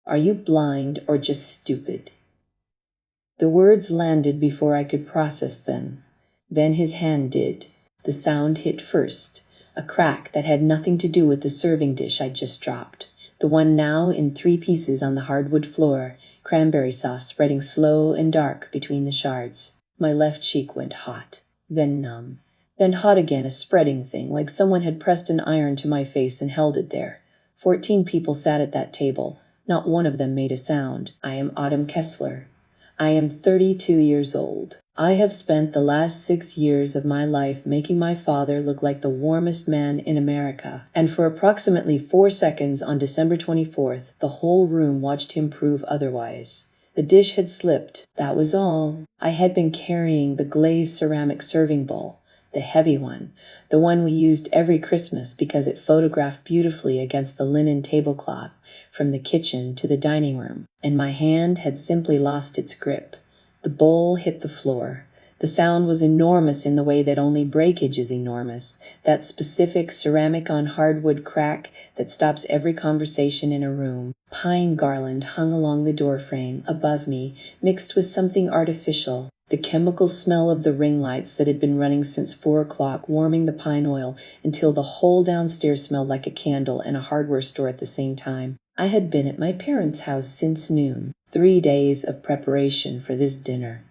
Are you blind or just stupid? The words landed before I could process them. Then his hand did. The sound hit first, a crack that had nothing to do with the serving dish I'd just dropped. The one now in 3 pieces on the hardwood floor, cranberry sauce spreading slow and dark between the shards. My left cheek went hot, then numb, then hot again, a spreading thing, like someone had pressed an iron to my face and held it there. 14 people sat at that table. Not one of them made a sound. I am Autumn Kessler. I am 32 years old. I have spent the last 6 years of my life making my father look like the warmest man in America. And for approximately 4 seconds on December 24th, the whole room watched him prove otherwise. The dish had slipped, that was all. I had been carrying the glazed ceramic serving bowl, the heavy one, the one we used every Christmas because it photographed beautifully against the linen tablecloth from the kitchen to the dining room, and my hand had simply lost its grip. The bowl hit the floor. The sound was enormous in the way that only breakage is enormous, that specific ceramic on hardwood crack that stops every conversation in a room. Pine garland hung along the doorframe above me, mixed with something artificial. The chemical smell of the ring lights that had been running since 4 o'clock, warming the pine oil until the whole downstairs smelled like a candle and a hardware store at the same time. I had been at my parents' house since noon. 3 days of preparation for this dinner.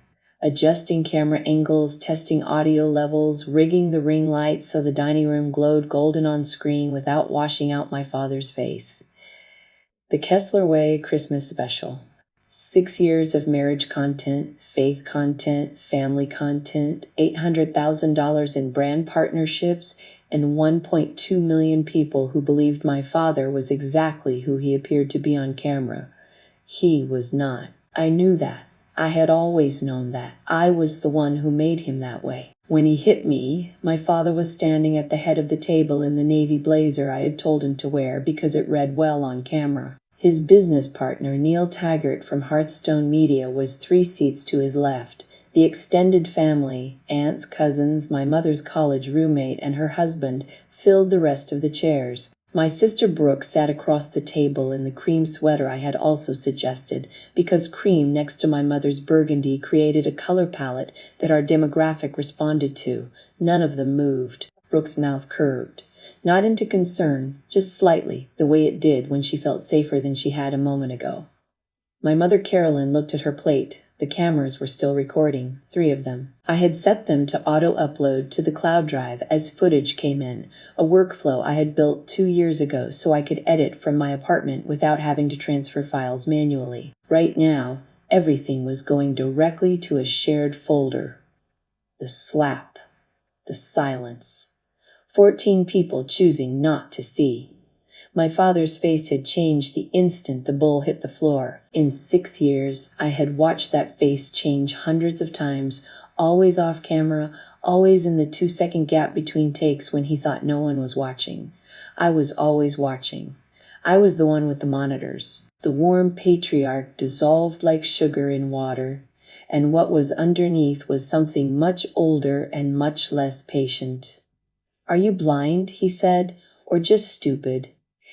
Adjusting camera angles, testing audio levels, rigging the ring lights so the dining room glowed golden on screen without washing out my father's face. The Kessler Way Christmas Special. 6 years of marriage content, faith content, family content, $800,000 in brand partnerships, and 1.2 million people who believed my father was exactly who he appeared to be on camera. He was not. I knew that. I had always known that. I was the one who made him that way. When he hit me, my father was standing at the head of the table in the navy blazer I had told him to wear because it read well on camera. His business partner, Neil Taggart from Hearthstone Media, was 3 seats to his left. The extended family, aunts, cousins, my mother's college roommate, and her husband filled the rest of the chairs. My sister Brooke sat across the table in the cream sweater I had also suggested, because cream next to my mother's burgundy created a color palette that our demographic responded to. None of them moved. Brooke's mouth curved. Not into concern, just slightly, the way it did when she felt safer than she had a moment ago. My mother Carolyn looked at her plate. The cameras were still recording, 3 of them. I had set them to auto-upload to the cloud drive as footage came in, a workflow I had built 2 years ago so I could edit from my apartment without having to transfer files manually. Right now, everything was going directly to a shared folder. The slap. The silence. 14 people choosing not to see. My father's face had changed the instant the bowl hit the floor. In 6 years, I had watched that face change hundreds of times, always off camera, always in the 2-second gap between takes when he thought no one was watching. I was always watching. I was the one with the monitors. The warm patriarch dissolved like sugar in water, and what was underneath was something much older and much less patient. "Are you blind?" he said, "or just stupid?"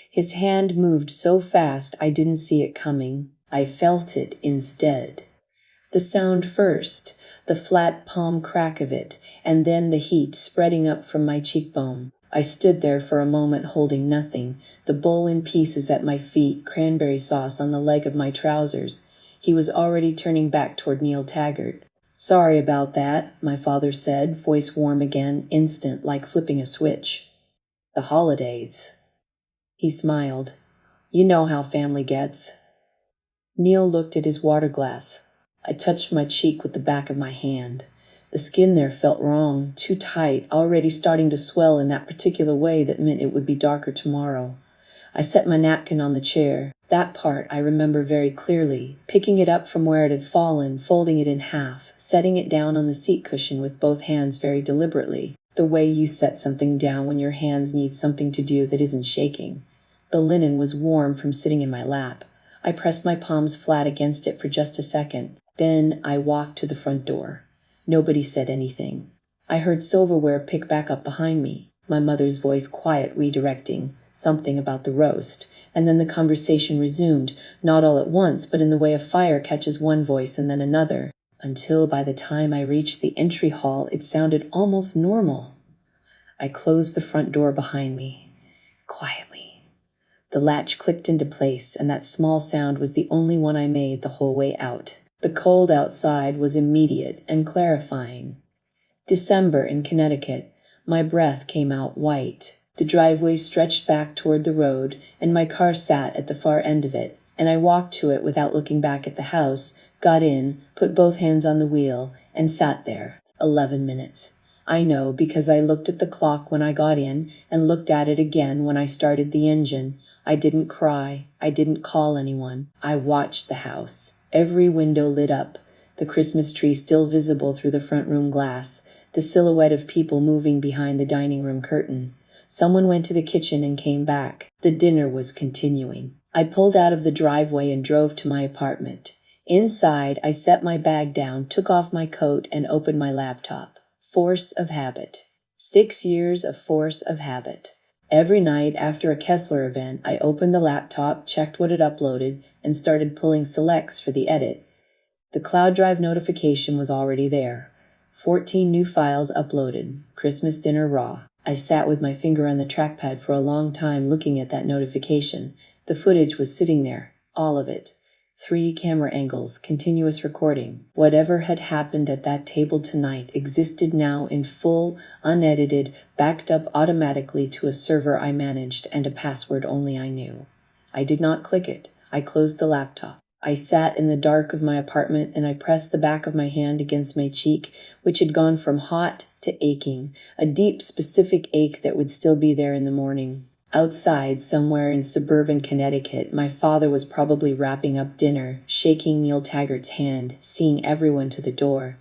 His hand moved so fast I didn't see it coming. I felt it instead. The sound first, the flat palm crack of it, and then the heat spreading up from my cheekbone. I stood there for a moment holding nothing, the bowl in pieces at my feet, cranberry sauce on the leg of my trousers. He was already turning back toward Neil Taggart. "Sorry about that," my father said, voice warm again, instant, like flipping a switch. "The holidays." He smiled. "You know how family gets." Neil looked at his water glass. I touched my cheek with the back of my hand. The skin there felt wrong, too tight, already starting to swell in that particular way that meant it would be darker tomorrow. I set my napkin on the chair. That part I remember very clearly, picking it up from where it had fallen, folding it in half, setting it down on the seat cushion with both hands very deliberately, the way you set something down when your hands need something to do that isn't shaking. The linen was warm from sitting in my lap. I pressed my palms flat against it for just a second. Then I walked to the front door. Nobody said anything. I heard silverware pick back up behind me, my mother's voice quiet, redirecting. something about the roast, and then the conversation resumed, not all at once, but in the way a fire catches one voice and then another, until by the time I reached the entry hall, it sounded almost normal. I closed the front door behind me, quietly. The latch clicked into place, and that small sound was the only one I made the whole way out. The cold outside was immediate and clarifying. December in Connecticut. My breath came out white. The driveway stretched back toward the road, and my car sat at the far end of it, and I walked to it without looking back at the house, got in, put both hands on the wheel, and sat there. 11 minutes. I know because I looked at the clock when I got in and looked at it again when I started the engine. I didn't cry. I didn't call anyone. I watched the house. Every window lit up, the Christmas tree still visible through the front room glass, the silhouette of people moving behind the dining room curtain. Someone went to the kitchen and came back. The dinner was continuing. I pulled out of the driveway and drove to my apartment. Inside, I set my bag down, took off my coat, and opened my laptop. Force of habit. 6 years of force of habit. Every night after a Kessler event, I opened the laptop, checked what it uploaded, and started pulling selects for the edit. The cloud drive notification was already there. 14 new files uploaded. Christmas dinner raw. I sat with my finger on the trackpad for a long time looking at that notification. The footage was sitting there. All of it. 3 camera angles, continuous recording. Whatever had happened at that table tonight existed now in full, unedited, backed up automatically to a server I managed and a password only I knew. I did not click it. I closed the laptop. I sat in the dark of my apartment and I pressed the back of my hand against my cheek, which had gone from hot to aching, a deep, specific ache that would still be there in the morning. Outside, somewhere in suburban Connecticut, my father was probably wrapping up dinner, shaking Neil Taggart's hand, seeing everyone to the door.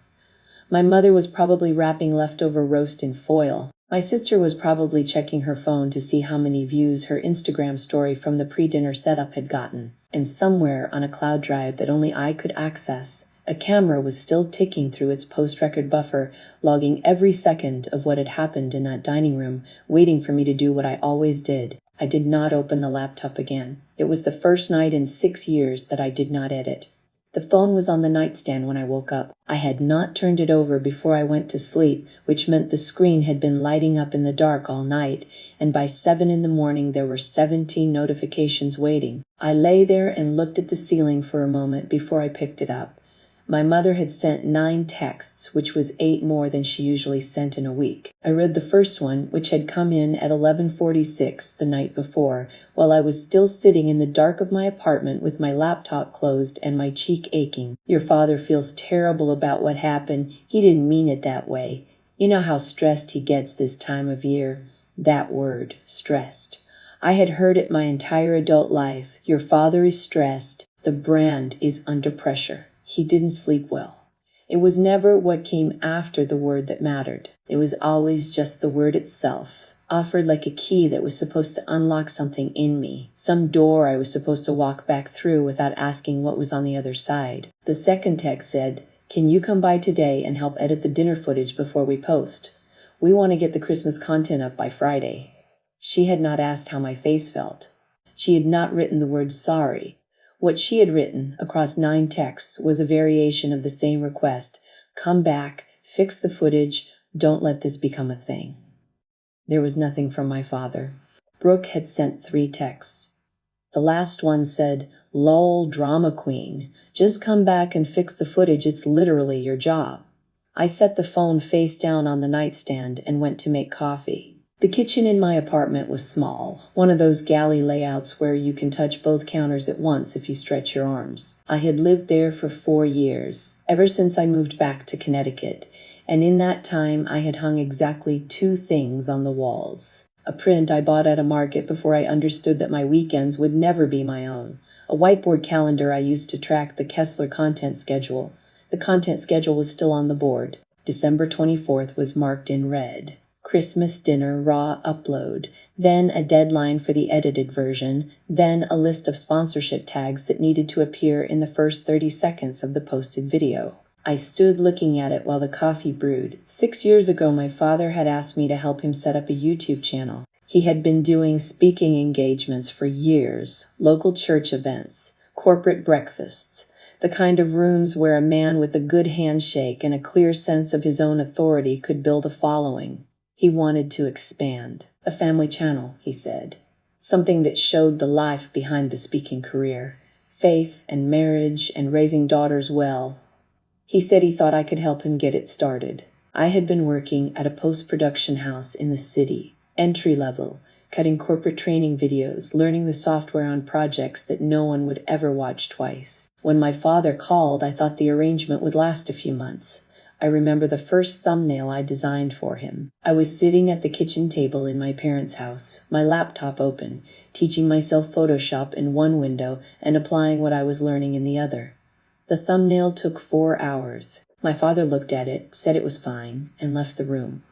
My mother was probably wrapping leftover roast in foil. My sister was probably checking her phone to see how many views her Instagram story from the pre-dinner setup had gotten. And somewhere on a cloud drive that only I could access, a camera was still ticking through its post-record buffer, logging every second of what had happened in that dining room, waiting for me to do what I always did. I did not open the laptop again. It was the first night in 6 years that I did not edit. The phone was on the nightstand when I woke up. I had not turned it over before I went to sleep, which meant the screen had been lighting up in the dark all night, and by 7 in the morning there were 17 notifications waiting. I lay there and looked at the ceiling for a moment before I picked it up. My mother had sent 9 texts, which was 8 more than she usually sent in a week. I read the first one, which had come in at 11:46 the night before, while I was still sitting in the dark of my apartment with my laptop closed and my cheek aching. Your father feels terrible about what happened. He didn't mean it that way. You know how stressed he gets this time of year. That word, stressed. I had heard it my entire adult life. Your father is stressed. The brand is under pressure. He didn't sleep well. It was never what came after the word that mattered. It was always just the word itself, offered like a key that was supposed to unlock something in me, some door I was supposed to walk back through without asking what was on the other side. The second text said, "Can you come by today and help edit the dinner footage before we post? We want to get the Christmas content up by Friday." She had not asked how my face felt. She had not written the word sorry. What she had written across 9 texts was a variation of the same request. Come back, fix the footage, don't let this become a thing. There was nothing from my father. Brooke had sent 3 texts. The last one said, "Lol, drama queen. Just come back and fix the footage, it's literally your job." I set the phone face down on the nightstand and went to make coffee. The kitchen in my apartment was small, one of those galley layouts where you can touch both counters at once if you stretch your arms. I had lived there for 4 years, ever since I moved back to Connecticut, and in that time I had hung exactly 2 things on the walls. A print I bought at a market before I understood that my weekends would never be my own. A whiteboard calendar I used to track the Kessler content schedule. The content schedule was still on the board. December 24th was marked in red. Christmas dinner raw upload, then a deadline for the edited version, then a list of sponsorship tags that needed to appear in the first 30 seconds of the posted video. I stood looking at it while the coffee brewed. 6 years ago, my father had asked me to help him set up a YouTube channel. He had been doing speaking engagements for years, local church events, corporate breakfasts, the kind of rooms where a man with a good handshake and a clear sense of his own authority could build a following. He wanted to expand. A family channel, he said. Something that showed the life behind the speaking career. Faith and marriage and raising daughters well. He said he thought I could help him get it started. I had been working at a post-production house in the city, entry level, cutting corporate training videos, learning the software on projects that no one would ever watch twice. When my father called, I thought the arrangement would last a few months. I remember the first thumbnail I designed for him. I was sitting at the kitchen table in my parents' house, my laptop open, teaching myself Photoshop in one window and applying what I was learning in the other. The thumbnail took 4 hours. My father looked at it, said it was fine, and left the room.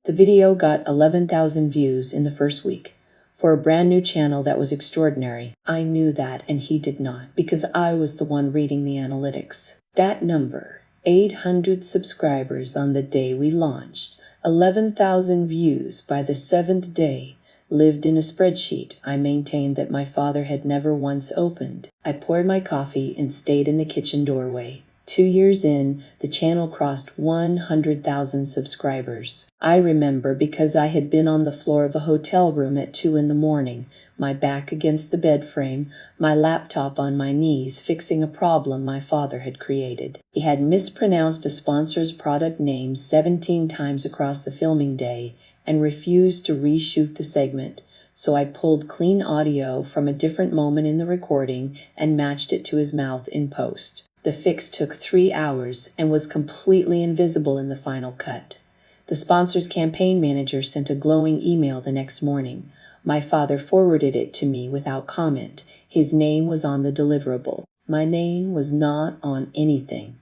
The video got 11,000 views in the first week. For a brand new channel, that was extraordinary. I knew that, and he did not, because I was the one reading the analytics. That number, 800 subscribers on the day we launched, 11,000 views by the 7th day, lived in a spreadsheet I maintained that my father had never once opened. I poured my coffee and stayed in the kitchen doorway. 2 years in, the channel crossed 100,000 subscribers. I remember because I had been on the floor of a hotel room at 2 a.m, my back against the bed frame, my laptop on my knees, fixing a problem my father had created. He had mispronounced a sponsor's product name 17 times across the filming day and refused to reshoot the segment, so I pulled clean audio from a different moment in the recording and matched it to his mouth in post. The fix took 3 hours and was completely invisible in the final cut. The sponsor's campaign manager sent a glowing email the next morning. My father forwarded it to me without comment. His name was on the deliverable. My name was not on anything.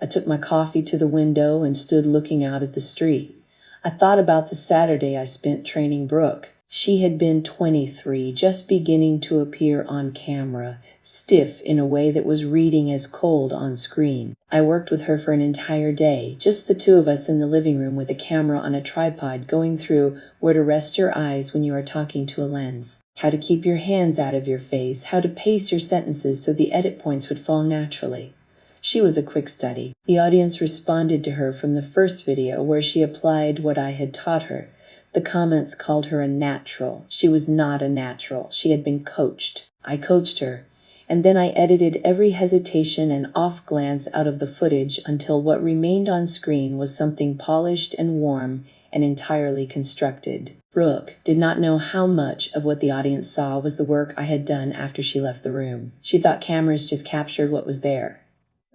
I took my coffee to the window and stood looking out at the street. I thought about the Saturday I spent training Brooke. She had been 23, just beginning to appear on camera, stiff in a way that was reading as cold on screen. I worked with her for an entire day, just the two of us in the living room with a camera on a tripod going through where to rest your eyes when you are talking to a lens, how to keep your hands out of your face, how to pace your sentences so the edit points would fall naturally. She was a quick study. The audience responded to her from the first video where she applied what I had taught her. The comments called her a natural. She was not a natural. She had been coached. I coached her. And then I edited every hesitation and off glance out of the footage until what remained on screen was something polished and warm and entirely constructed. Brooke did not know how much of what the audience saw was the work I had done after she left the room. She thought cameras just captured what was there.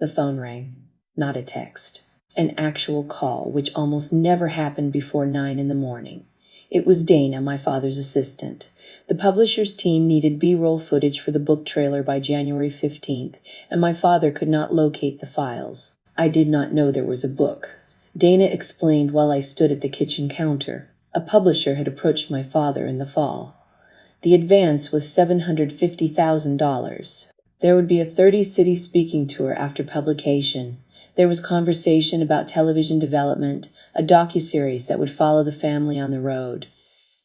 The phone rang. Not a text. An actual call, which almost never happened before 9 a.m. It was Dana, my father's assistant. The publisher's team needed B-roll footage for the book trailer by January 15th, and my father could not locate the files. I did not know there was a book. Dana explained while I stood at the kitchen counter. A publisher had approached my father in the fall. The advance was $750,000. There would be a 30-city speaking tour after publication. There was conversation about television development, a docuseries that would follow the family on the road.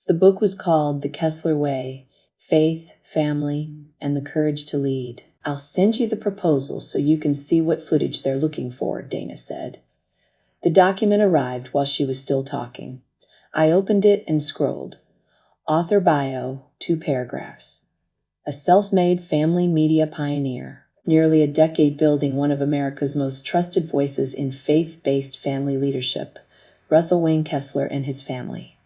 The book was called The Kessler Way, Faith, Family, and the Courage to Lead. I'll send you the proposal so you can see what footage they're looking for, Dana said. The document arrived while she was still talking. I opened it and scrolled. Author bio, 2 paragraphs. A self-made family media pioneer. Nearly a decade building one of America's most trusted voices in faith-based family leadership, Russell Wayne Kessler and his family.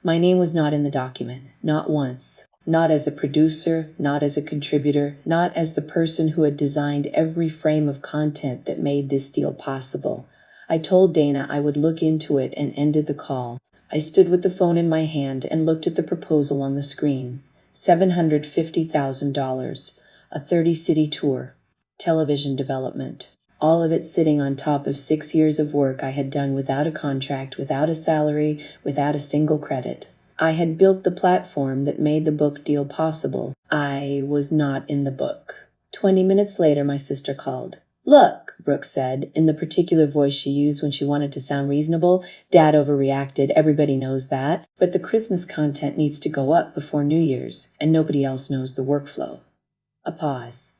My name was not in the document, not once. Not as a producer, not as a contributor, not as the person who had designed every frame of content that made this deal possible. I told Dana I would look into it and ended the call. I stood with the phone in my hand and looked at the proposal on the screen. $750,000, a 30-city tour. Television development, all of it sitting on top of 6 years of work I had done without a contract, without a salary, without a single credit. I had built the platform that made the book deal possible. I was not in the book. 20 minutes later, my sister called. Look, Brooke said, in the particular voice she used when she wanted to sound reasonable. Dad overreacted, everybody knows that. But the Christmas content needs to go up before New Year's, and nobody else knows the workflow. A pause.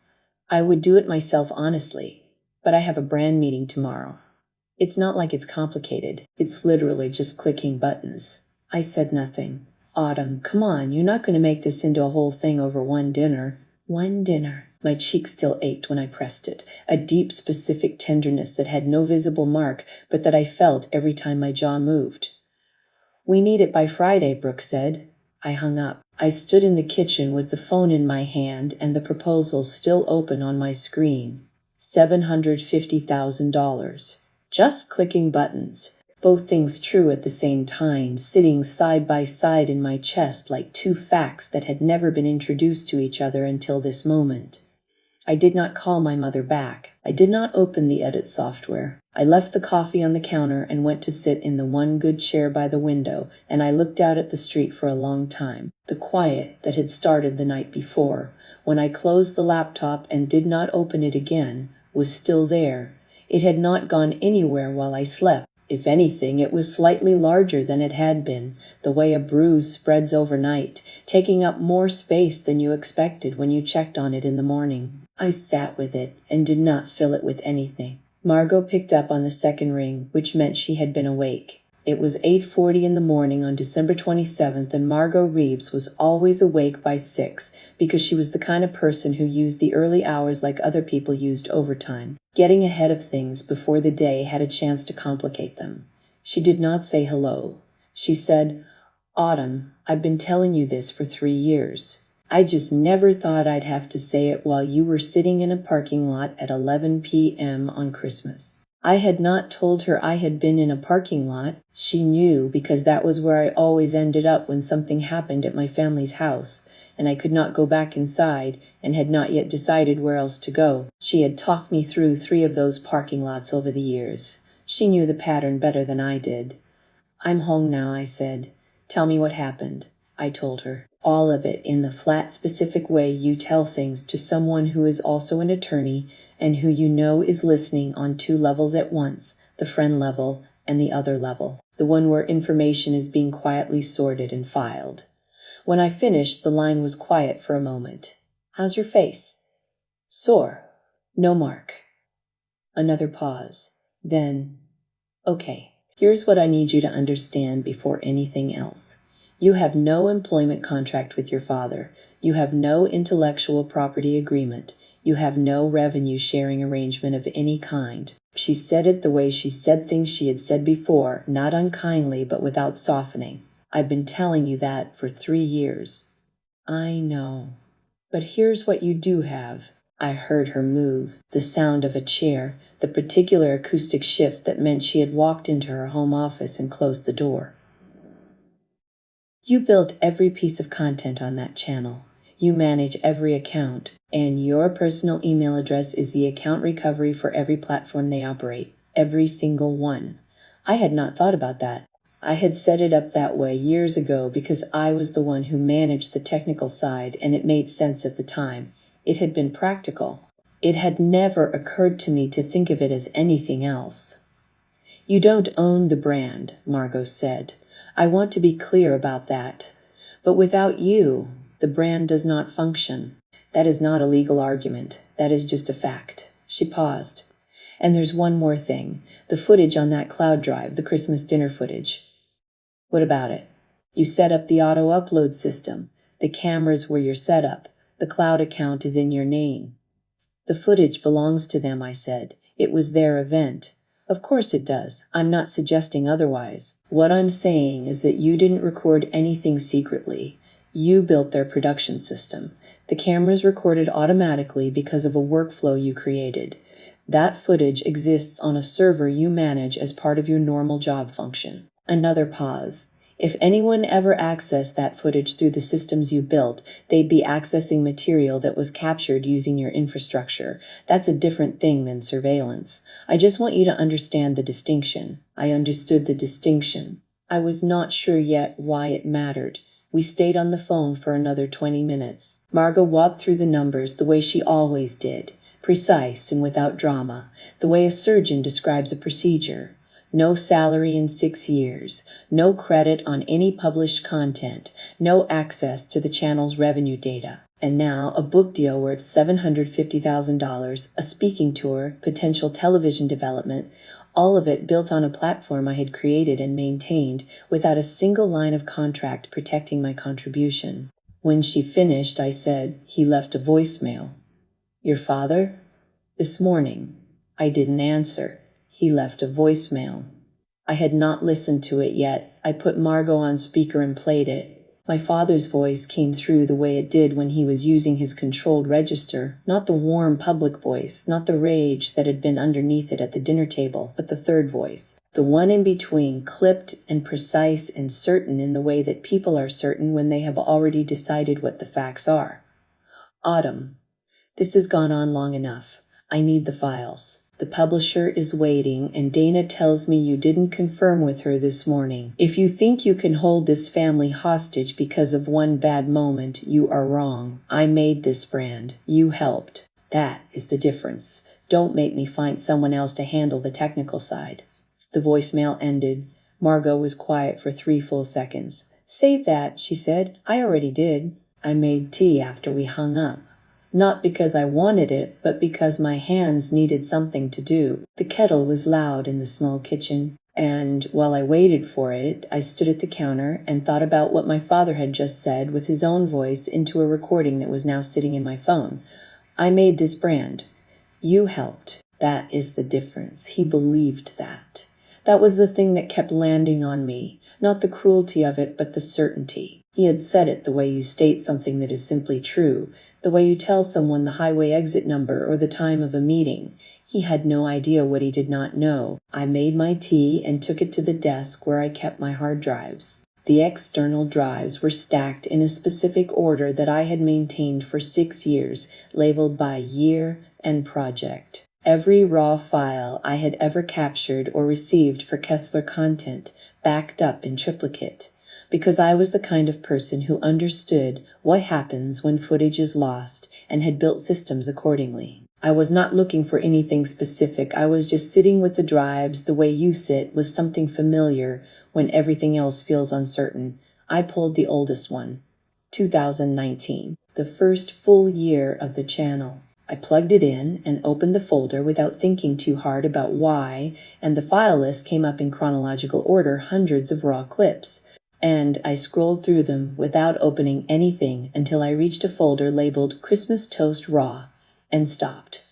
I would do it myself honestly, but I have a brand meeting tomorrow. It's not like it's complicated. It's literally just clicking buttons. I said nothing. Autumn, come on, you're not going to make this into a whole thing over one dinner. One dinner. My cheek still ached when I pressed it, a deep, specific tenderness that had no visible mark, but that I felt every time my jaw moved. We need it by Friday, Brooke said. I hung up. I stood in the kitchen with the phone in my hand and the proposal still open on my screen. $750,000. Just clicking buttons. Both things true at the same time, sitting side by side in my chest like two facts that had never been introduced to each other until this moment. I did not call my mother back. I did not open the edit software. I left the coffee on the counter and went to sit in the one good chair by the window, and I looked out at the street for a long time. The quiet that had started the night before, when I closed the laptop and did not open it again, was still there. It had not gone anywhere while I slept. If anything, it was slightly larger than it had been, the way a bruise spreads overnight, taking up more space than you expected when you checked on it in the morning. I sat with it and did not fill it with anything. Margot picked up on the second ring, which meant she had been awake. It was 8:40 in the morning on December 27th, and Margot Reeves was always awake by 6 because she was the kind of person who used the early hours like other people used overtime, getting ahead of things before the day had a chance to complicate them. She did not say hello. She said, "Autumn, I've been telling you this for 3 years. I just never thought I'd have to say it while you were sitting in a parking lot at 11 p.m. on Christmas." I had not told her I had been in a parking lot. She knew because that was where I always ended up when something happened at my family's house, and I could not go back inside and had not yet decided where else to go. She had talked me through 3 of those parking lots over the years. She knew the pattern better than I did. "I'm home now," I said. "Tell me what happened." I told her. All of it in the flat, specific way you tell things to someone who is also an attorney and who you know is listening on 2 levels at once, the friend level and the other level, the one where information is being quietly sorted and filed. When I finished, the line was quiet for a moment. "How's your face?" "Sore. No mark." Another pause. Then, "Okay, here's what I need you to understand before anything else. You have no employment contract with your father. You have no intellectual property agreement. You have no revenue sharing arrangement of any kind." She said it the way she said things she had said before, not unkindly but without softening. "I've been telling you that for 3 years." "I know. But here's what you do have." I heard her move, the sound of a chair, the particular acoustic shift that meant she had walked into her home office and closed the door. "You built every piece of content on that channel. You manage every account, and your personal email address is the account recovery for every platform they operate, every single one." I had not thought about that. I had set it up that way years ago because I was the one who managed the technical side and it made sense at the time. It had been practical. It had never occurred to me to think of it as anything else. "You don't own the brand," Margot said. "I want to be clear about that. But without you, the brand does not function. That is not a legal argument. That is just a fact." She paused. "And there's one more thing. The footage on that cloud drive, the Christmas dinner footage." "What about it?" "You set up the auto-upload system. The cameras were your setup. The cloud account is in your name." "The footage belongs to them," I said. "It was their event." "Of course it does. I'm not suggesting otherwise. What I'm saying is that you didn't record anything secretly. You built their production system. The cameras recorded automatically because of a workflow you created. That footage exists on a server you manage as part of your normal job function." Another pause. "If anyone ever accessed that footage through the systems you built, they'd be accessing material that was captured using your infrastructure. That's a different thing than surveillance. I just want you to understand the distinction." I understood the distinction. I was not sure yet why it mattered. We stayed on the phone for another 20 minutes. Margot walked through the numbers the way she always did. precise and without drama, the way a surgeon describes a procedure. No salary in 6 years, no credit on any published content, no access to the channel's revenue data. And now a book deal worth $750,000, a speaking tour, potential television development, all of it built on a platform I had created and maintained without a single line of contract protecting my contribution. When she finished, I said, "He left a voicemail." "Your father?" "This morning." I didn't answer. He left a voicemail. I had not listened to it yet. I put Margot on speaker and played it. My father's voice came through the way it did when he was using his controlled register, not the warm public voice, not the rage that had been underneath it at the dinner table, but the third voice, the one in between, clipped and precise and certain in the way that people are certain when they have already decided what the facts are. "Autumn, this has gone on long enough. I need the files. The publisher is waiting, and Dana tells me you didn't confirm with her this morning. If you think you can hold this family hostage because of one bad moment, you are wrong. I made this brand. You helped. That is the difference. Don't make me find someone else to handle the technical side." The voicemail ended. Margot was quiet for 3 full seconds. "Save that," she said. "I already did. I made tea after we hung up. Not because I wanted it, but because my hands needed something to do." The kettle was loud in the small kitchen, and while I waited for it, I stood at the counter and thought about what my father had just said with his own voice into a recording that was now sitting in my phone. "I made this brand. You helped. That is the difference." He believed that. That was the thing that kept landing on me. Not the cruelty of it, but the certainty. He had said it the way you state something that is simply true, the way you tell someone the highway exit number or the time of a meeting. He had no idea what he did not know. I made my tea and took it to the desk where I kept my hard drives. The external drives were stacked in a specific order that I had maintained for 6 years, labeled by year and project. Every raw file I had ever captured or received for Kessler content, backed up in triplicate. Because I was the kind of person who understood what happens when footage is lost and had built systems accordingly. I was not looking for anything specific. I was just sitting with the drives the way you sit with something familiar when everything else feels uncertain. I pulled the oldest one, 2019, the first full year of the channel. I plugged it in and opened the folder without thinking too hard about why, and the file list came up in chronological order, hundreds of raw clips. And I scrolled through them without opening anything until I reached a folder labeled Christmas Toast Raw and stopped.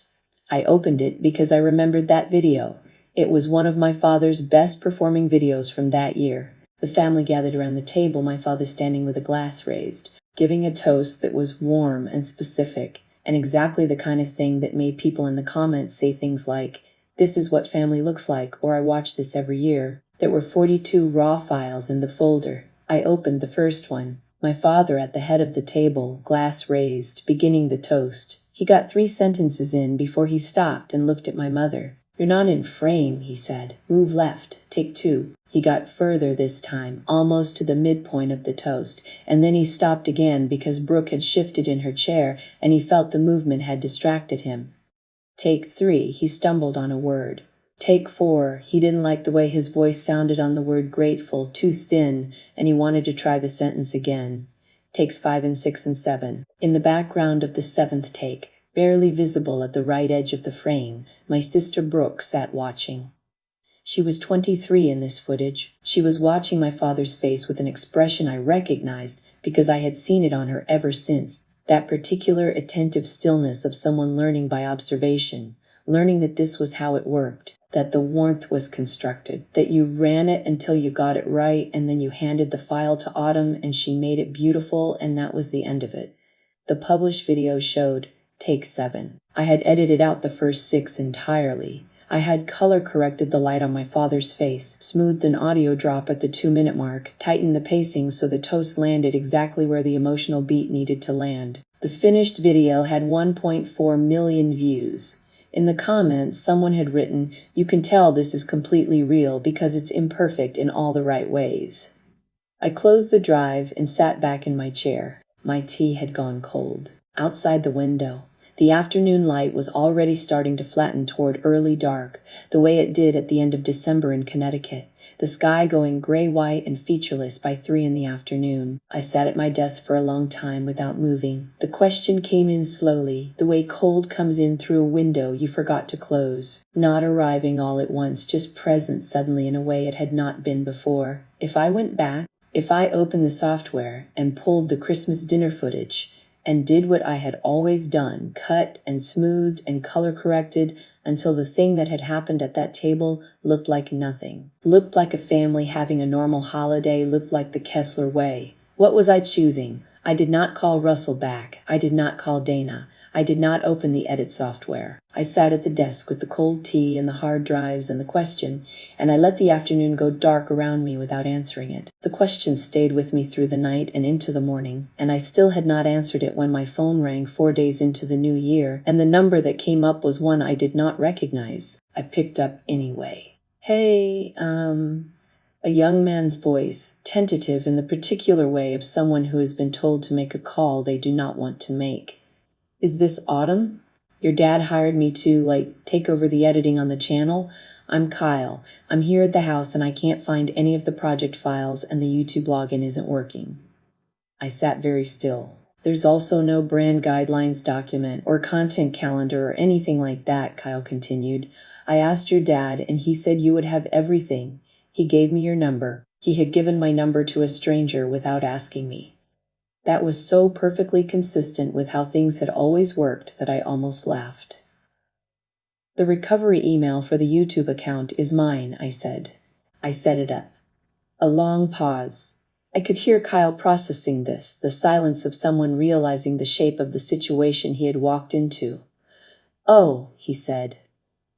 I opened it because I remembered that video. It was one of my father's best performing videos from that year. The family gathered around the table, my father standing with a glass raised, giving a toast that was warm and specific, and exactly the kind of thing that made people in the comments say things like, "This is what family looks like," or "I watch this every year." There were 42 raw files in the folder. I opened the first one. My father at the head of the table, glass raised, beginning the toast. He got 3 sentences in before he stopped and looked at my mother. "You're not in frame," he said. "Move left. Take 2. He got further this time, almost to the midpoint of the toast, and then he stopped again because Brooke had shifted in her chair and he felt the movement had distracted him. "Take 3, he stumbled on a word. "Take 4, he didn't like the way his voice sounded on the word grateful, too thin, and he wanted to try the sentence again. Takes 5 and 6 and 7. In the background of the 7th take, barely visible at the right edge of the frame, my sister Brooke sat watching. She was 23 in this footage. She was watching my father's face with an expression I recognized because I had seen it on her ever since, that particular attentive stillness of someone learning by observation, learning that this was how it worked. That the warmth was constructed, that you ran it until you got it right, and then you handed the file to Autumn and she made it beautiful, and that was the end of it. The published video showed take 7. I had edited out the first 6 entirely. I had color corrected the light on my father's face, smoothed an audio drop at the 2-minute mark, tightened the pacing so the toast landed exactly where the emotional beat needed to land. The finished video had 1.4 million views. In the comments, someone had written, "You can tell this is completely real because it's imperfect in all the right ways." I closed the drive and sat back in my chair. My tea had gone cold. Outside the window, The afternoon light was already starting to flatten toward early dark, the way it did at the end of December in Connecticut, the sky going gray-white and featureless by 3 in the afternoon. I sat at my desk for a long time without moving. The question came in slowly, the way cold comes in through a window you forgot to close, not arriving all at once, just present suddenly in a way it had not been before. If I went back, if I opened the software and pulled the Christmas dinner footage, and did what I had always done, cut and smoothed and color corrected until the thing that had happened at that table looked like nothing, looked like a family having a normal holiday, looked like the Kessler way. What was I choosing? I did not call Russell back. I did not call Dana. I did not open the edit software. I sat at the desk with the cold tea and the hard drives and the question, and I let the afternoon go dark around me without answering it. The question stayed with me through the night and into the morning, and I still had not answered it when my phone rang 4 days into the new year, and the number that came up was one I did not recognize. I picked up anyway. Hey, a young man's voice, tentative in the particular way of someone who has been told to make a call they do not want to make. Is this Autumn? Your dad hired me to, take over the editing on the channel. I'm Kyle. I'm here at the house and I can't find any of the project files and the YouTube login isn't working. I sat very still. There's also no brand guidelines document or content calendar or anything like that, Kyle continued. I asked your dad and he said you would have everything. He gave me your number. He had given my number to a stranger without asking me. That was so perfectly consistent with how things had always worked that I almost laughed. The recovery email for the YouTube account is mine, I said. I set it up. A long pause. I could hear Kyle processing this, the silence of someone realizing the shape of the situation he had walked into. Oh, he said.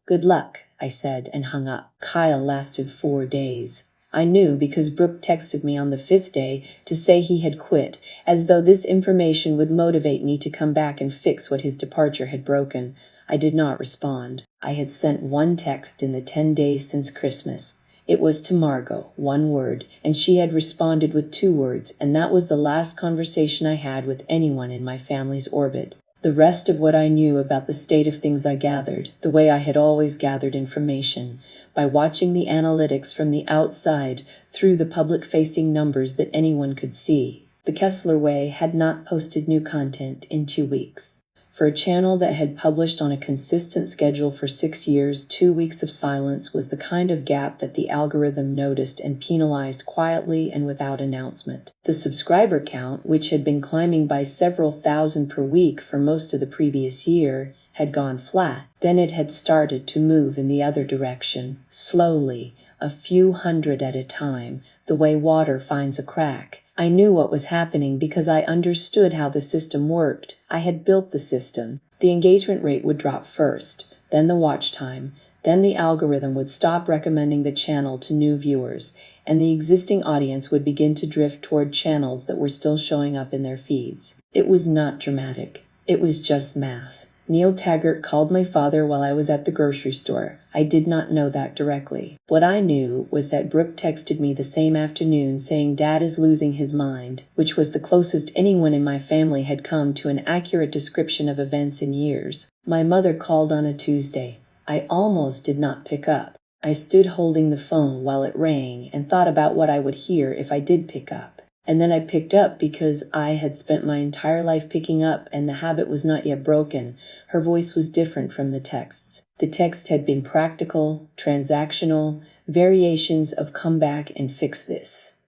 Good luck, I said, and hung up. Kyle lasted 4 days. I knew because Brooke texted me on the 5th day to say he had quit, as though this information would motivate me to come back and fix what his departure had broken. I did not respond. I had sent one text in the 10 days since Christmas. It was to Margot, 1 word, and she had responded with 2 words, and that was the last conversation I had with anyone in my family's orbit. The rest of what I knew about the state of things I gathered, the way I had always gathered information, by watching the analytics from the outside through the public-facing numbers that anyone could see. The Kessler Way had not posted new content in 2 weeks. For a channel that had published on a consistent schedule for 6 years, 2 weeks of silence was the kind of gap that the algorithm noticed and penalized quietly and without announcement. The subscriber count, which had been climbing by several thousand per week for most of the previous year, had gone flat. Then it had started to move in the other direction, slowly, a few hundred at a time, the way water finds a crack. I knew what was happening because I understood how the system worked. I had built the system. The engagement rate would drop first, then the watch time, then the algorithm would stop recommending the channel to new viewers, and the existing audience would begin to drift toward channels that were still showing up in their feeds. It was not dramatic. It was just math. Neil Taggart called my father while I was at the grocery store. I did not know that directly. What I knew was that Brooke texted me the same afternoon saying Dad is losing his mind, which was the closest anyone in my family had come to an accurate description of events in years. My mother called on a Tuesday. I almost did not pick up. I stood holding the phone while it rang and thought about what I would hear if I did pick up. And then I picked up because I had spent my entire life picking up and the habit was not yet broken. Her voice was different from the texts. The text had been practical, transactional, variations of come back and fix this.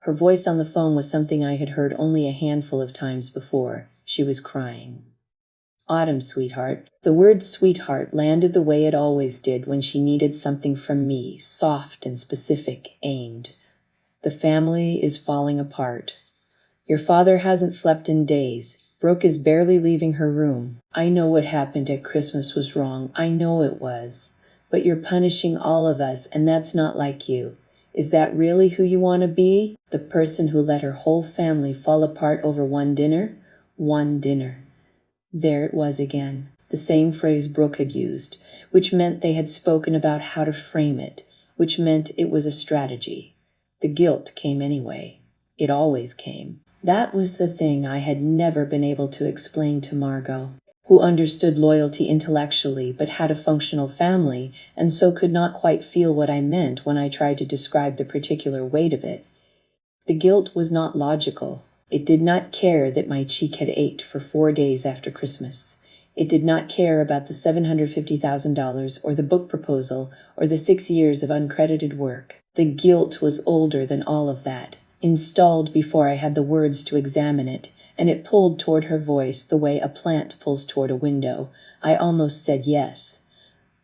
Her voice on the phone was something I had heard only a handful of times before. She was crying. Autumn, sweetheart. The word sweetheart landed the way it always did when she needed something from me, soft and specific, aimed. The family is falling apart. Your father hasn't slept in days. Brooke is barely leaving her room. I know what happened at Christmas was wrong. I know it was. But you're punishing all of us, and that's not like you. Is that really who you want to be? The person who let her whole family fall apart over one dinner? One dinner. There it was again. The same phrase Brooke had used, which meant they had spoken about how to frame it, which meant it was a strategy. The guilt came anyway. It always came. That was the thing I had never been able to explain to Margot. who understood loyalty intellectually but had a functional family and so could not quite feel what I meant when I tried to describe the particular weight of it. The guilt was not logical. It did not care that my cheek had ached for 4 days after Christmas. It did not care about the $750,000 or the book proposal or the 6 years of uncredited work. The guilt was older than all of that, installed before I had the words to examine it, and it pulled toward her voice the way a plant pulls toward a window. I almost said yes.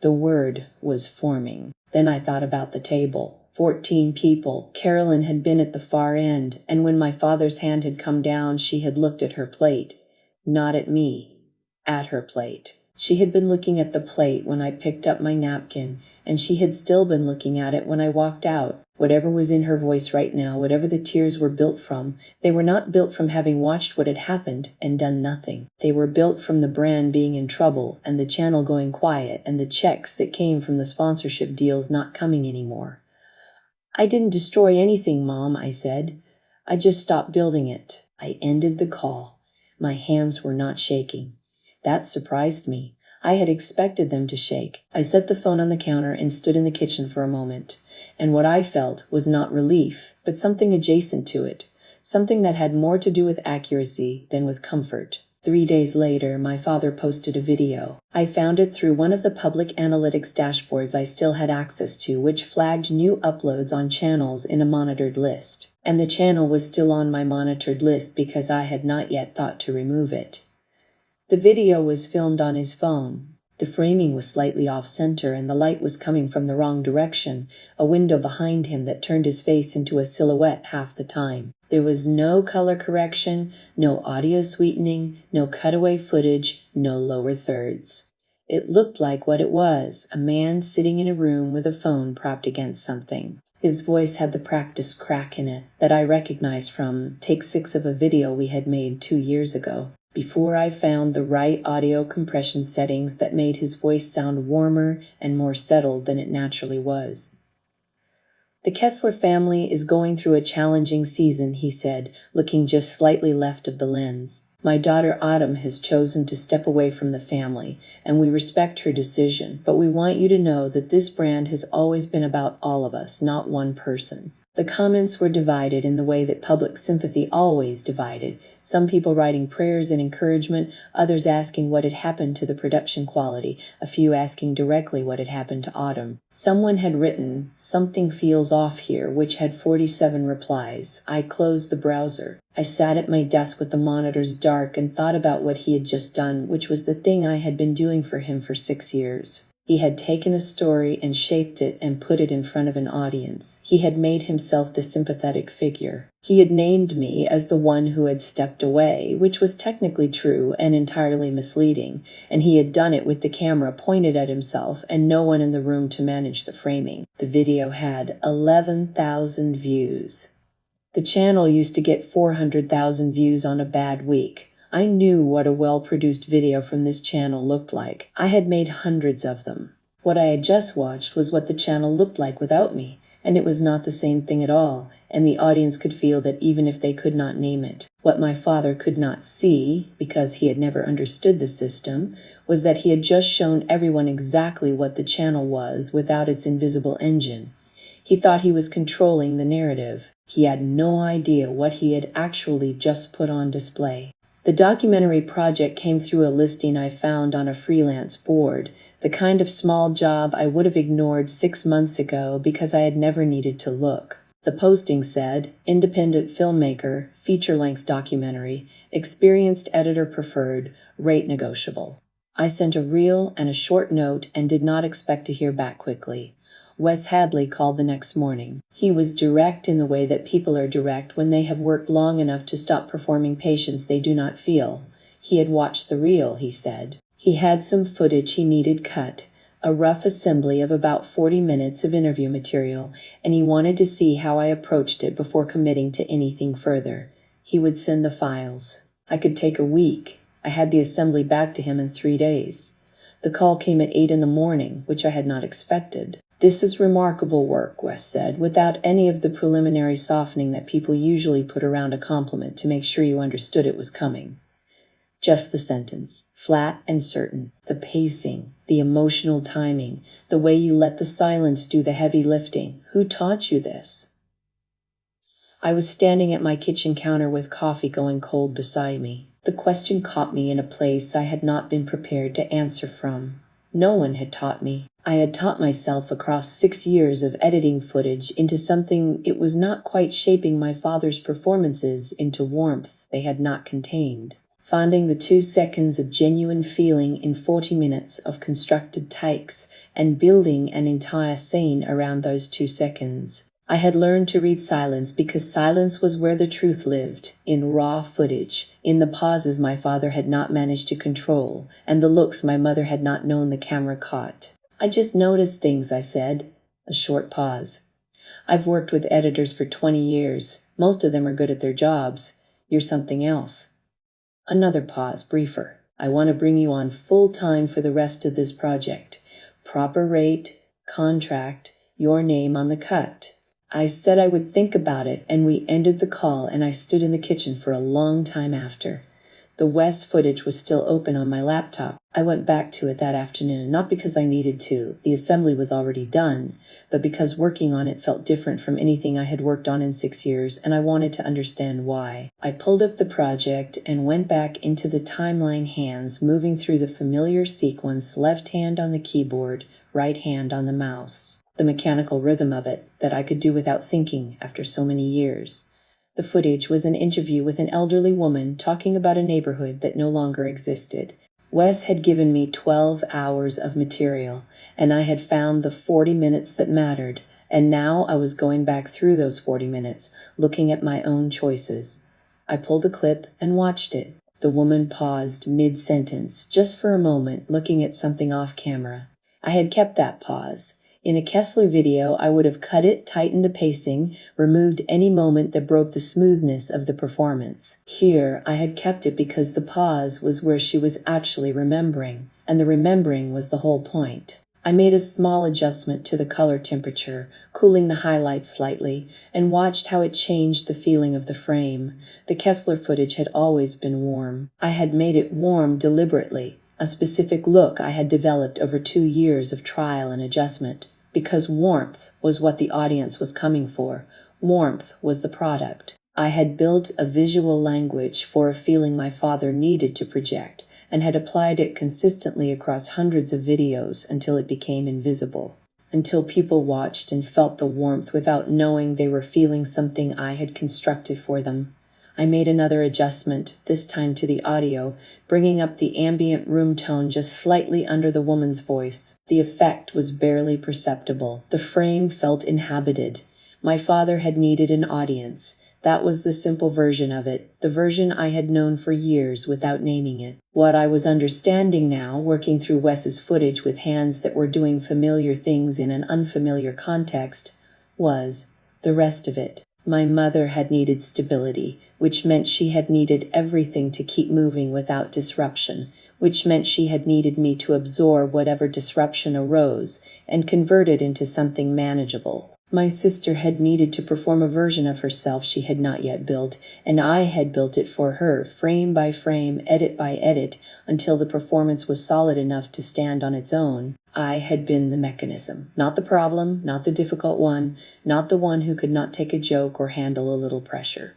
The word was forming. Then I thought about the table. 14 people. Carolyn had been at the far end, and when my father's hand had come down, she had looked at her plate. Not at me. At her plate. She had been looking at the plate when I picked up my napkin, and she had still been looking at it when I walked out. Whatever was in her voice right now, whatever the tears were built from, they were not built from having watched what had happened and done nothing. They were built from the brand being in trouble and the channel going quiet and the checks that came from the sponsorship deals not coming anymore. I didn't destroy anything, Mom, I said. I just stopped building it. I ended the call. My hands were not shaking. That surprised me. I had expected them to shake. I set the phone on the counter and stood in the kitchen for a moment. And what I felt was not relief, but something adjacent to it. Something that had more to do with accuracy than with comfort. 3 days later, my father posted a video. I found it through one of the public analytics dashboards I still had access to, which flagged new uploads on channels in a monitored list. And the channel was still on my monitored list because I had not yet thought to remove it. The video was filmed on his phone. The framing was slightly off-center and the light was coming from the wrong direction, a window behind him that turned his face into a silhouette half the time. There was no color correction, no audio sweetening, no cutaway footage, no lower thirds. It looked like what it was, a man sitting in a room with a phone propped against something. His voice had the practiced crack in it that I recognized from take 6 of a video we had made 2 years ago. Before I found the right audio compression settings that made his voice sound warmer and more settled than it naturally was. The Kessler family is going through a challenging season, he said, looking just slightly left of the lens. My daughter Autumn has chosen to step away from the family, and we respect her decision, but we want you to know that this brand has always been about all of us, not one person. The comments were divided in the way that public sympathy always divided, some people writing prayers and encouragement, others asking what had happened to the production quality, a few asking directly what had happened to Autumn. Someone had written, "Something feels off here," which had 47 replies. I closed the browser. I sat at my desk with the monitors dark and thought about what he had just done, which was the thing I had been doing for him for 6 years. He had taken a story and shaped it and put it in front of an audience. He had made himself the sympathetic figure. He had named me as the one who had stepped away, which was technically true and entirely misleading, and he had done it with the camera pointed at himself and no one in the room to manage the framing. The video had 11,000 views. The channel used to get 400,000 views on a bad week. I knew what a well-produced video from this channel looked like. I had made hundreds of them. What I had just watched was what the channel looked like without me, and it was not the same thing at all, and the audience could feel that even if they could not name it. What my father could not see, because he had never understood the system, was that he had just shown everyone exactly what the channel was without its invisible engine. He thought he was controlling the narrative. He had no idea what he had actually just put on display. The documentary project came through a listing I found on a freelance board, the kind of small job I would have ignored 6 months ago because I had never needed to look. The posting said, "Independent filmmaker, feature-length documentary, experienced editor preferred, rate negotiable." I sent a reel and a short note and did not expect to hear back quickly. Wes Hadley called the next morning. He was direct in the way that people are direct when they have worked long enough to stop performing patients they do not feel. He had watched the reel, he said. He had some footage he needed cut, a rough assembly of about 40 minutes of interview material, and he wanted to see how I approached it before committing to anything further. He would send the files. I could take a week. I had the assembly back to him in 3 days. The call came at 8 in the morning, which I had not expected. "This is remarkable work," Wes said, without any of the preliminary softening that people usually put around a compliment to make sure you understood it was coming. Just the sentence, flat and certain, the pacing, the emotional timing, the way you let the silence do the heavy lifting. Who taught you this? I was standing at my kitchen counter with coffee going cold beside me. The question caught me in a place I had not been prepared to answer from. No one had taught me. I had taught myself across 6 years of editing footage into something it was not quite shaping my father's performances into warmth they had not contained. Finding the 2 seconds of genuine feeling in 40 minutes of constructed takes and building an entire scene around those 2 seconds. I had learned to read silence because silence was where the truth lived, in raw footage, in the pauses my father had not managed to control, and the looks my mother had not known the camera caught. I just noticed things, I said. A short pause. I've worked with editors for 20 years. Most of them are good at their jobs. You're something else. Another pause, briefer. I want to bring you on full-time for the rest of this project. Proper rate, contract, your name on the cut. I said I would think about it, and we ended the call, and I stood in the kitchen for a long time after. The Wes footage was still open on my laptop. I went back to it that afternoon, not because I needed to, the assembly was already done, but because working on it felt different from anything I had worked on in 6 years, and I wanted to understand why. I pulled up the project and went back into the timeline hands, moving through the familiar sequence, left hand on the keyboard, right hand on the mouse. The mechanical rhythm of it that I could do without thinking after so many years. The footage was an interview with an elderly woman talking about a neighborhood that no longer existed. Wes had given me 12 hours of material, and I had found the 40 minutes that mattered, and now I was going back through those 40 minutes, looking at my own choices. I pulled a clip and watched it. The woman paused mid-sentence, just for a moment, looking at something off camera. I had kept that pause. In a Kessler video, I would have cut it, tightened the pacing, removed any moment that broke the smoothness of the performance. Here, I had kept it because the pause was where she was actually remembering, and the remembering was the whole point. I made a small adjustment to the color temperature, cooling the highlights slightly, and watched how it changed the feeling of the frame. The Kessler footage had always been warm. I had made it warm deliberately, a specific look I had developed over 2 years of trial and adjustment. Because warmth was what the audience was coming for. Warmth was the product. I had built a visual language for a feeling my father needed to project, and had applied it consistently across hundreds of videos until it became invisible. Until people watched and felt the warmth without knowing they were feeling something I had constructed for them. I made another adjustment, this time to the audio, bringing up the ambient room tone just slightly under the woman's voice. The effect was barely perceptible. The frame felt inhabited. My father had needed an audience. That was the simple version of it, the version I had known for years without naming it. What I was understanding now, working through Wes's footage with hands that were doing familiar things in an unfamiliar context, was the rest of it. My mother had needed stability, which meant she had needed everything to keep moving without disruption, which meant she had needed me to absorb whatever disruption arose and convert it into something manageable. My sister had needed to perform a version of herself she had not yet built, and I had built it for her, frame by frame, edit by edit, until the performance was solid enough to stand on its own. I had been the mechanism, not the problem, not the difficult one, not the one who could not take a joke or handle a little pressure.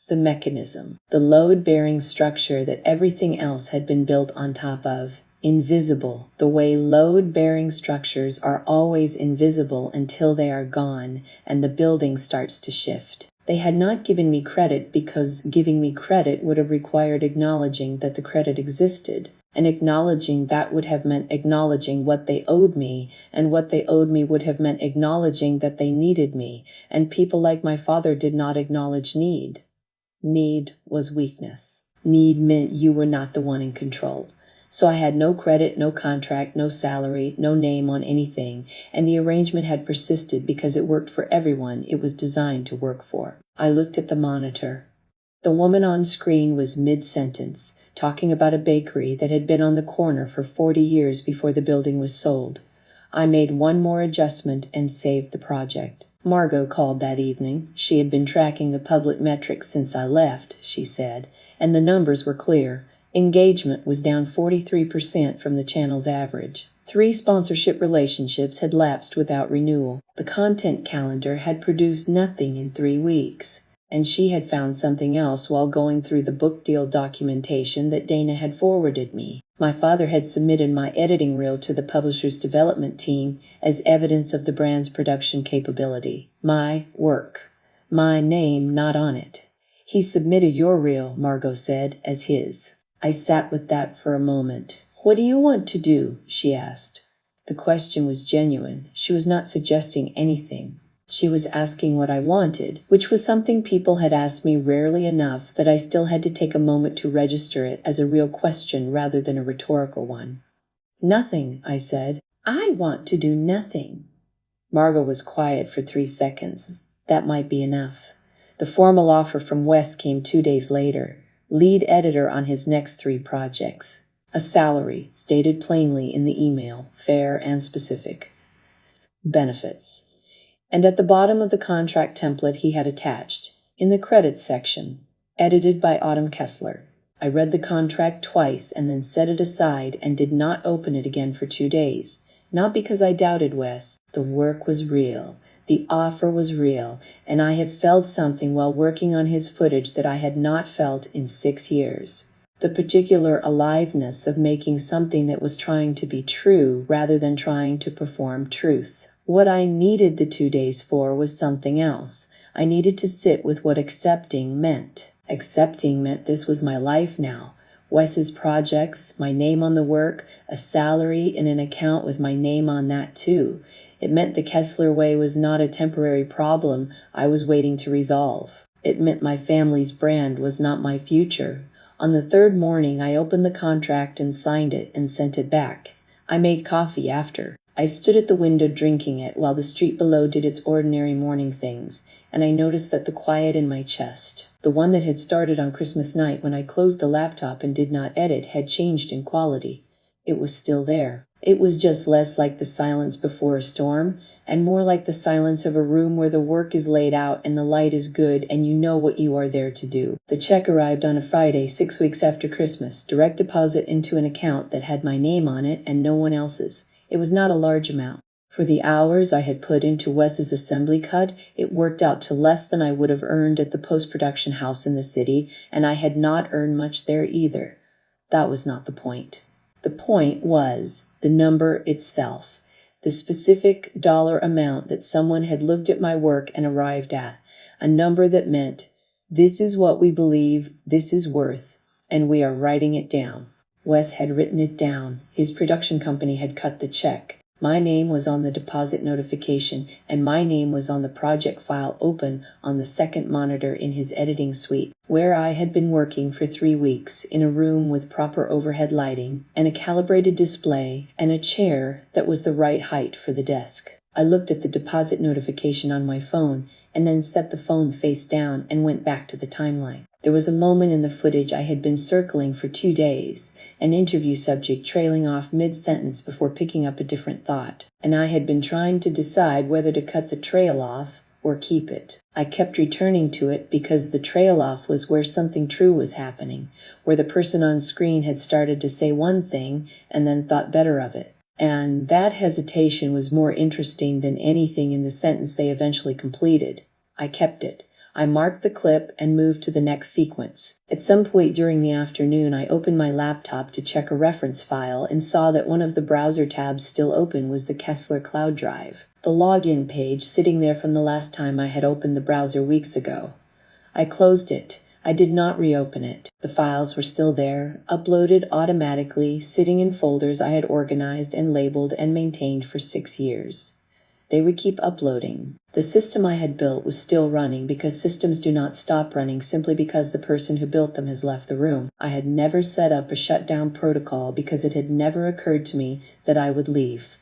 The mechanism, the load-bearing structure that everything else had been built on top of. Invisible, the way load-bearing structures are always invisible until they are gone and the building starts to shift. They had not given me credit because giving me credit would have required acknowledging that the credit existed, and acknowledging that would have meant acknowledging what they owed me, and what they owed me would have meant acknowledging that they needed me, and people like my father did not acknowledge need. Need was weakness. Need meant you were not the one in control. So I had no credit, no contract, no salary, no name on anything, and the arrangement had persisted because it worked for everyone it was designed to work for. I looked at the monitor. The woman on screen was mid-sentence, talking about a bakery that had been on the corner for 40 years before the building was sold. I made one more adjustment and saved the project. Margot called that evening. She had been tracking the public metrics since I left, she said, and the numbers were clear. Engagement was down 43% from the channel's average. 3 sponsorship relationships had lapsed without renewal. The content calendar had produced nothing in 3 weeks. And she had found something else while going through the book deal documentation that Dana had forwarded me. My father had submitted my editing reel to the publisher's development team as evidence of the brand's production capability. My work. My name not on it. He submitted your reel, Margot said, as his. I sat with that for a moment. What do you want to do? She asked. The question was genuine. She was not suggesting anything. She was asking what I wanted, which was something people had asked me rarely enough that I still had to take a moment to register it as a real question rather than a rhetorical one. Nothing, I said. I want to do nothing. Margot was quiet for 3 seconds. That might be enough. The formal offer from Wes came 2 days later. Lead editor on his next 3 projects. A salary, stated plainly in the email, fair and specific. Benefits. And at the bottom of the contract template he had attached, in the credits section, edited by Autumn Kessler. I read the contract twice and then set it aside and did not open it again for 2 days. Not because I doubted Wes. The work was real. The offer was real, and I had felt something while working on his footage that I had not felt in 6 years. The particular aliveness of making something that was trying to be true rather than trying to perform truth. What I needed the 2 days for was something else. I needed to sit with what accepting meant. Accepting meant this was my life now. Wes's projects, my name on the work, a salary in an account with my name on that too. It meant the Kessler way was not a temporary problem I was waiting to resolve. It meant my family's brand was not my future. On the 3rd morning, I opened the contract and signed it and sent it back. I made coffee after. I stood at the window drinking it while the street below did its ordinary morning things, and I noticed that the quiet in my chest, the one that had started on Christmas night when I closed the laptop and did not edit, had changed in quality. It was still there. It was just less like the silence before a storm, and more like the silence of a room where the work is laid out and the light is good and you know what you are there to do. The check arrived on a Friday 6 weeks after Christmas, direct deposit into an account that had my name on it and no one else's. It was not a large amount. For the hours I had put into Wes's assembly cut, it worked out to less than I would have earned at the post-production house in the city, and I had not earned much there either. That was not the point. The point was the number itself, the specific dollar amount that someone had looked at my work and arrived at, a number that meant, this is what we believe this is worth, and we are writing it down. Wes had written it down. His production company had cut the check. My name was on the deposit notification, and my name was on the project file open on the second monitor in his editing suite, where I had been working for 3 weeks in a room with proper overhead lighting and a calibrated display and a chair that was the right height for the desk. I looked at the deposit notification on my phone and then set the phone face down and went back to the timeline. There was a moment in the footage I had been circling for 2 days, an interview subject trailing off mid-sentence before picking up a different thought, and I had been trying to decide whether to cut the trail off or keep it. I kept returning to it because the trail off was where something true was happening, where the person on screen had started to say one thing and then thought better of it. And that hesitation was more interesting than anything in the sentence they eventually completed. I kept it. I marked the clip and moved to the next sequence. At some point during the afternoon, I opened my laptop to check a reference file and saw that one of the browser tabs still open was the Kessler Cloud Drive, the login page sitting there from the last time I had opened the browser weeks ago. I closed it. I did not reopen it. The files were still there, uploaded automatically, sitting in folders I had organized and labeled and maintained for 6 years. They would keep uploading. The system I had built was still running because systems do not stop running simply because the person who built them has left the room. I had never set up a shutdown protocol because it had never occurred to me that I would leave.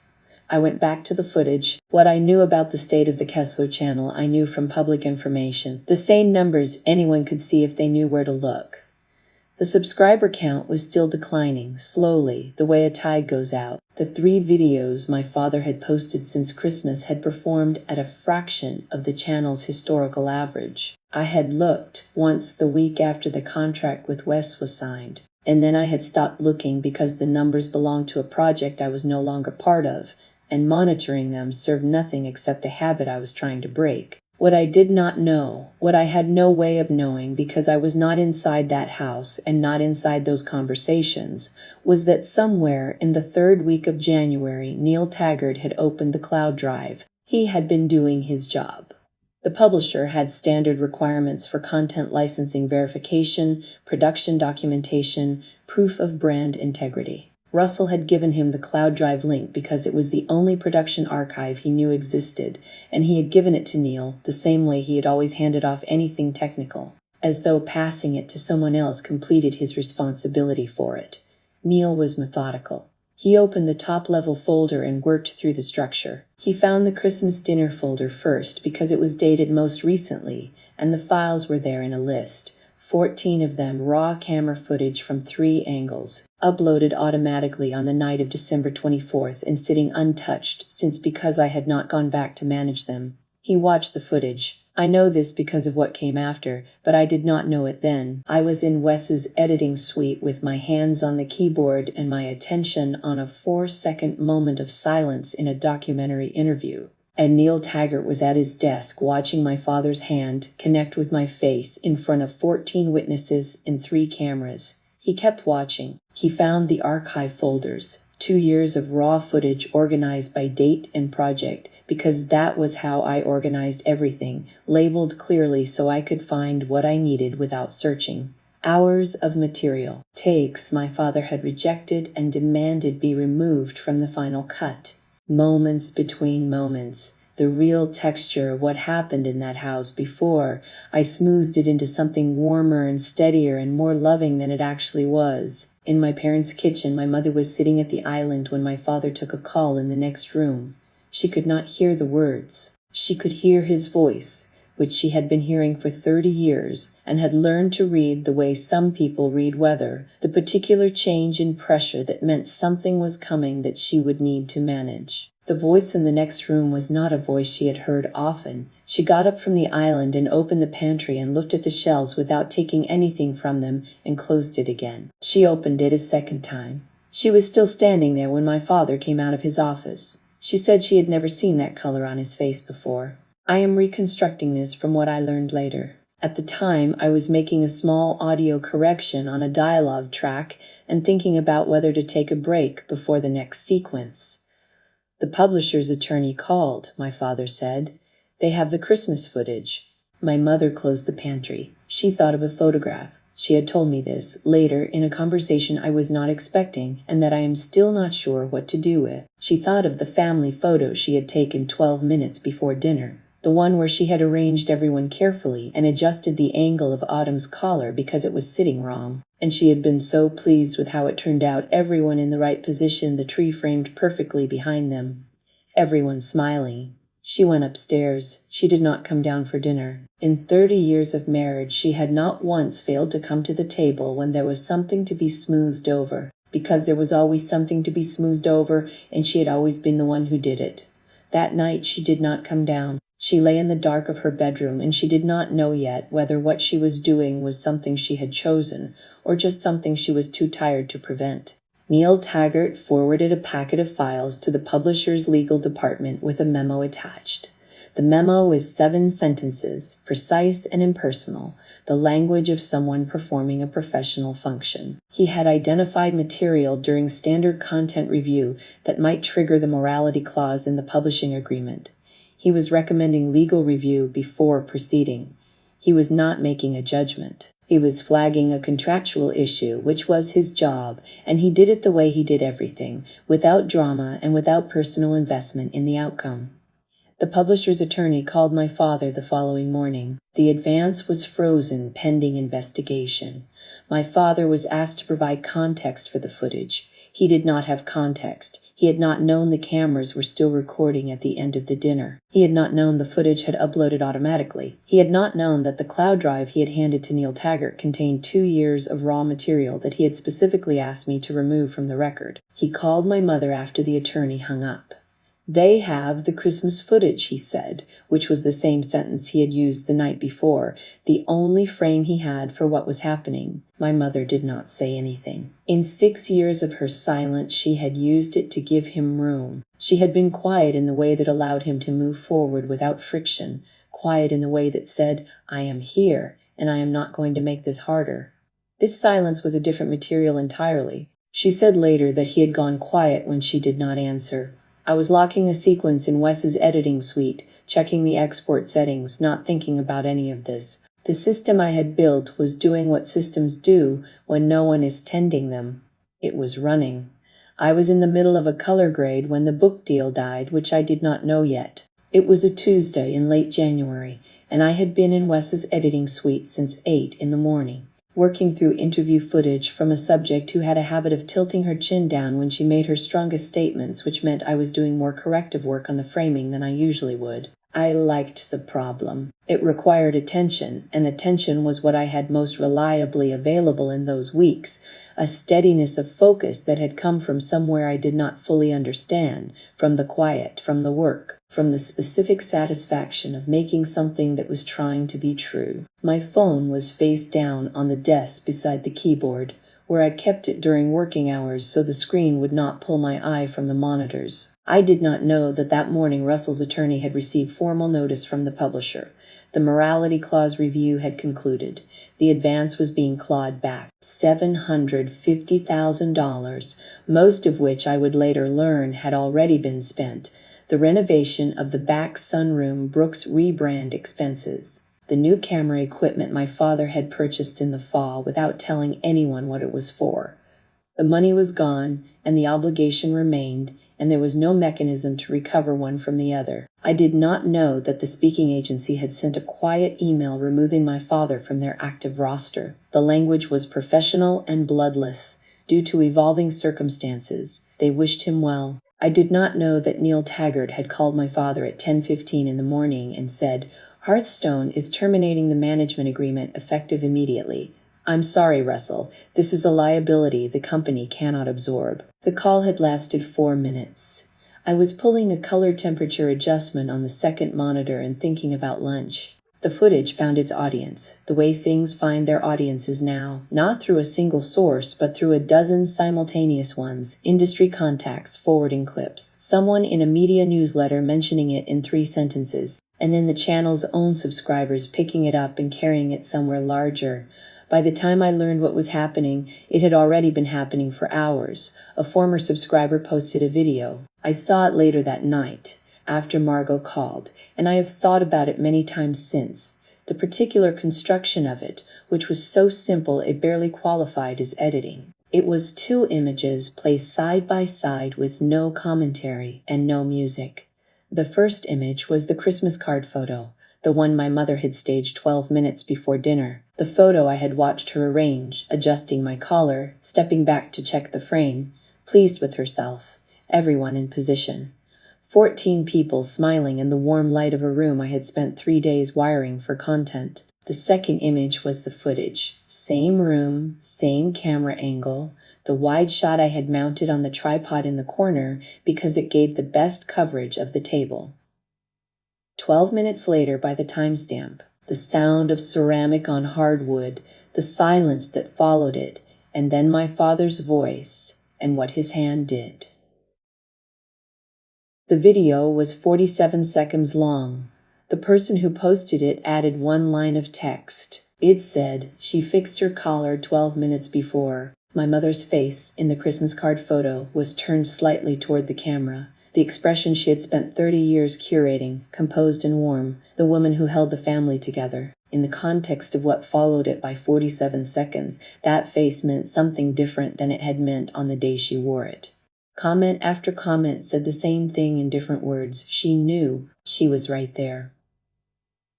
I went back to the footage. What I knew about the state of the Kessler channel I knew from public information, the same numbers anyone could see if they knew where to look. The subscriber count was still declining, slowly, the way a tide goes out. The 3 videos my father had posted since Christmas had performed at a fraction of the channel's historical average. I had looked once the week after the contract with Wes was signed. And then I had stopped looking because the numbers belonged to a project I was no longer part of, and monitoring them served nothing except the habit I was trying to break. What I did not know, what I had no way of knowing because I was not inside that house and not inside those conversations, was that somewhere in the third week of January, Neil Taggart had opened the cloud drive. He had been doing his job. The publisher had standard requirements for content licensing verification, production documentation, proof of brand integrity. Russell had given him the cloud drive link because it was the only production archive he knew existed, and he had given it to Neil the same way he had always handed off anything technical, as though passing it to someone else completed his responsibility for it. Neil was methodical. He opened the top-level folder and worked through the structure. He found the Christmas dinner folder first because it was dated most recently, and the files were there in a list. 14 of them raw camera footage from 3 angles, uploaded automatically on the night of December 24th and sitting untouched because I had not gone back to manage them. He watched the footage. I know this because of what came after, but I did not know it then. I was in Wes's editing suite with my hands on the keyboard and my attention on a 4-second moment of silence in a documentary interview. And Neil Taggart was at his desk watching my father's hand connect with my face in front of 14 witnesses and 3 cameras. He kept watching. He found the archive folders, 2 years of raw footage organized by date and project, because that was how I organized everything, labeled clearly so I could find what I needed without searching. Hours of material, takes my father had rejected and demanded be removed from the final cut. Moments between moments, the real texture of what happened in that house before I smoothed it into something warmer and steadier and more loving than it actually was. In my parents' kitchen, my mother was sitting at the island when my father took a call in the next room. She could not hear the words. She could hear his voice, which she had been hearing for 30 years and had learned to read the way some people read weather, the particular change in pressure that meant something was coming that she would need to manage. The voice in the next room was not a voice she had heard often. She got up from the island and opened the pantry and looked at the shelves without taking anything from them and closed it again. She opened it a second time. She was still standing there when my father came out of his office. She said she had never seen that color on his face before. I am reconstructing this from what I learned later. At the time, I was making a small audio correction on a dialogue track and thinking about whether to take a break before the next sequence. The publisher's attorney called, my father said. They have the Christmas footage. My mother closed the pantry. She thought of a photograph. She had told me this later in a conversation I was not expecting and that I am still not sure what to do with. She thought of the family photo she had taken 12 minutes before dinner. The one where she had arranged everyone carefully and adjusted the angle of Autumn's collar because it was sitting wrong. And she had been so pleased with how it turned out, everyone in the right position, the tree framed perfectly behind them. Everyone smiling. She went upstairs. She did not come down for dinner. In 30 years of marriage, she had not once failed to come to the table when there was something to be smoothed over, because there was always something to be smoothed over, and she had always been the one who did it. That night she did not come down. She lay in the dark of her bedroom, and she did not know yet whether what she was doing was something she had chosen, or just something she was too tired to prevent. Neil Taggart forwarded a packet of files to the publisher's legal department with a memo attached. The memo was 7 sentences, precise and impersonal, the language of someone performing a professional function. He had identified material during standard content review that might trigger the morality clause in the publishing agreement. He was recommending legal review before proceeding. He was not making a judgment. He was flagging a contractual issue, which was his job, and he did it the way he did everything, without drama and without personal investment in the outcome. The publisher's attorney called my father the following morning. The advance was frozen pending investigation. My father was asked to provide context for the footage. He did not have context. He had not known the cameras were still recording at the end of the dinner. He had not known the footage had uploaded automatically. He had not known that the cloud drive he had handed to Neil Taggart contained 2 years of raw material that he had specifically asked me to remove from the record. He called my mother after the attorney hung up. "They have the Christmas footage," he said, which was the same sentence he had used the night before, the only frame he had for what was happening. My mother did not say anything. In 6 years of her silence, she had used it to give him room. She had been quiet in the way that allowed him to move forward without friction, quiet in the way that said, "I am here, and I am not going to make this harder." This silence was a different material entirely. She said later that he had gone quiet when she did not answer. "I was locking a sequence in Wes's editing suite, checking the export settings, not thinking about any of this. The system I had built was doing what systems do when no one is tending them. It was running. I was in the middle of a color grade when the book deal died, which I did not know yet. It was a Tuesday in late January, and I had been in Wes's editing suite since 8 in the morning, working through interview footage from a subject who had a habit of tilting her chin down when she made her strongest statements, which meant I was doing more corrective work on the framing than I usually would. I liked the problem. It required attention, and attention was what I had most reliably available in those weeks, a steadiness of focus that had come from somewhere I did not fully understand, from the quiet, from the work, from the specific satisfaction of making something that was trying to be true. My phone was face down on the desk beside the keyboard, where I kept it during working hours so the screen would not pull my eye from the monitors. I did not know that morning Russell's attorney had received formal notice from the publisher. The morality clause review had concluded. The advance was being clawed back. $750,000, most of which I would later learn had already been spent. The renovation of the back sunroom, Brooks rebrand expenses. The new camera equipment my father had purchased in the fall without telling anyone what it was for. The money was gone, and the obligation remained, and there was no mechanism to recover one from the other. I did not know that the speaking agency had sent a quiet email removing my father from their active roster. The language was professional and bloodless. Due to evolving circumstances, they wished him well. I did not know that Neil Taggart had called my father at 10:15 in the morning and said, "Hearthstone is terminating the management agreement effective immediately. I'm sorry, Russell. This is a liability the company cannot absorb." The call had lasted 4 minutes. I was pulling a color temperature adjustment on the second monitor and thinking about lunch. The footage found its audience, the way things find their audiences now, not through a single source, but through a dozen simultaneous ones, industry contacts forwarding clips, someone in a media newsletter mentioning it in 3 sentences, and then the channel's own subscribers picking it up and carrying it somewhere larger. By the time I learned what was happening, it had already been happening for hours. A former subscriber posted a video. I saw it later that night, after Margot called, and I have thought about it many times since. The particular construction of it, which was so simple it barely qualified as editing. It was 2 images placed side by side with no commentary and no music. The first image was the Christmas card photo, the one my mother had staged 12 minutes before dinner. The photo I had watched her arrange, adjusting my collar, stepping back to check the frame, pleased with herself, everyone in position. 14 people smiling in the warm light of a room I had spent 3 days wiring for content. The second image was the footage. Same room, same camera angle, the wide shot I had mounted on the tripod in the corner because it gave the best coverage of the table. 12 minutes later by the timestamp, the sound of ceramic on hardwood, the silence that followed it, and then my father's voice and what his hand did. The video was 47 seconds long. The person who posted it added 1 line of text. It said, "She fixed her collar 12 minutes before." My mother's face, in the Christmas card photo, was turned slightly toward the camera. The expression she had spent 30 years curating, composed and warm, the woman who held the family together. In the context of what followed it by 47 seconds, that face meant something different than it had meant on the day she wore it. Comment after comment said the same thing in different words. She knew she was right there.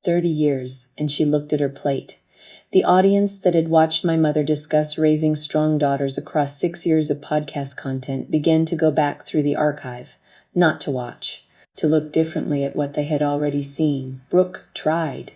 30 years, and she looked at her plate. The audience that had watched my mother discuss raising strong daughters across 6 years of podcast content began to go back through the archive. Not to watch, to look differently at what they had already seen. Brooke tried.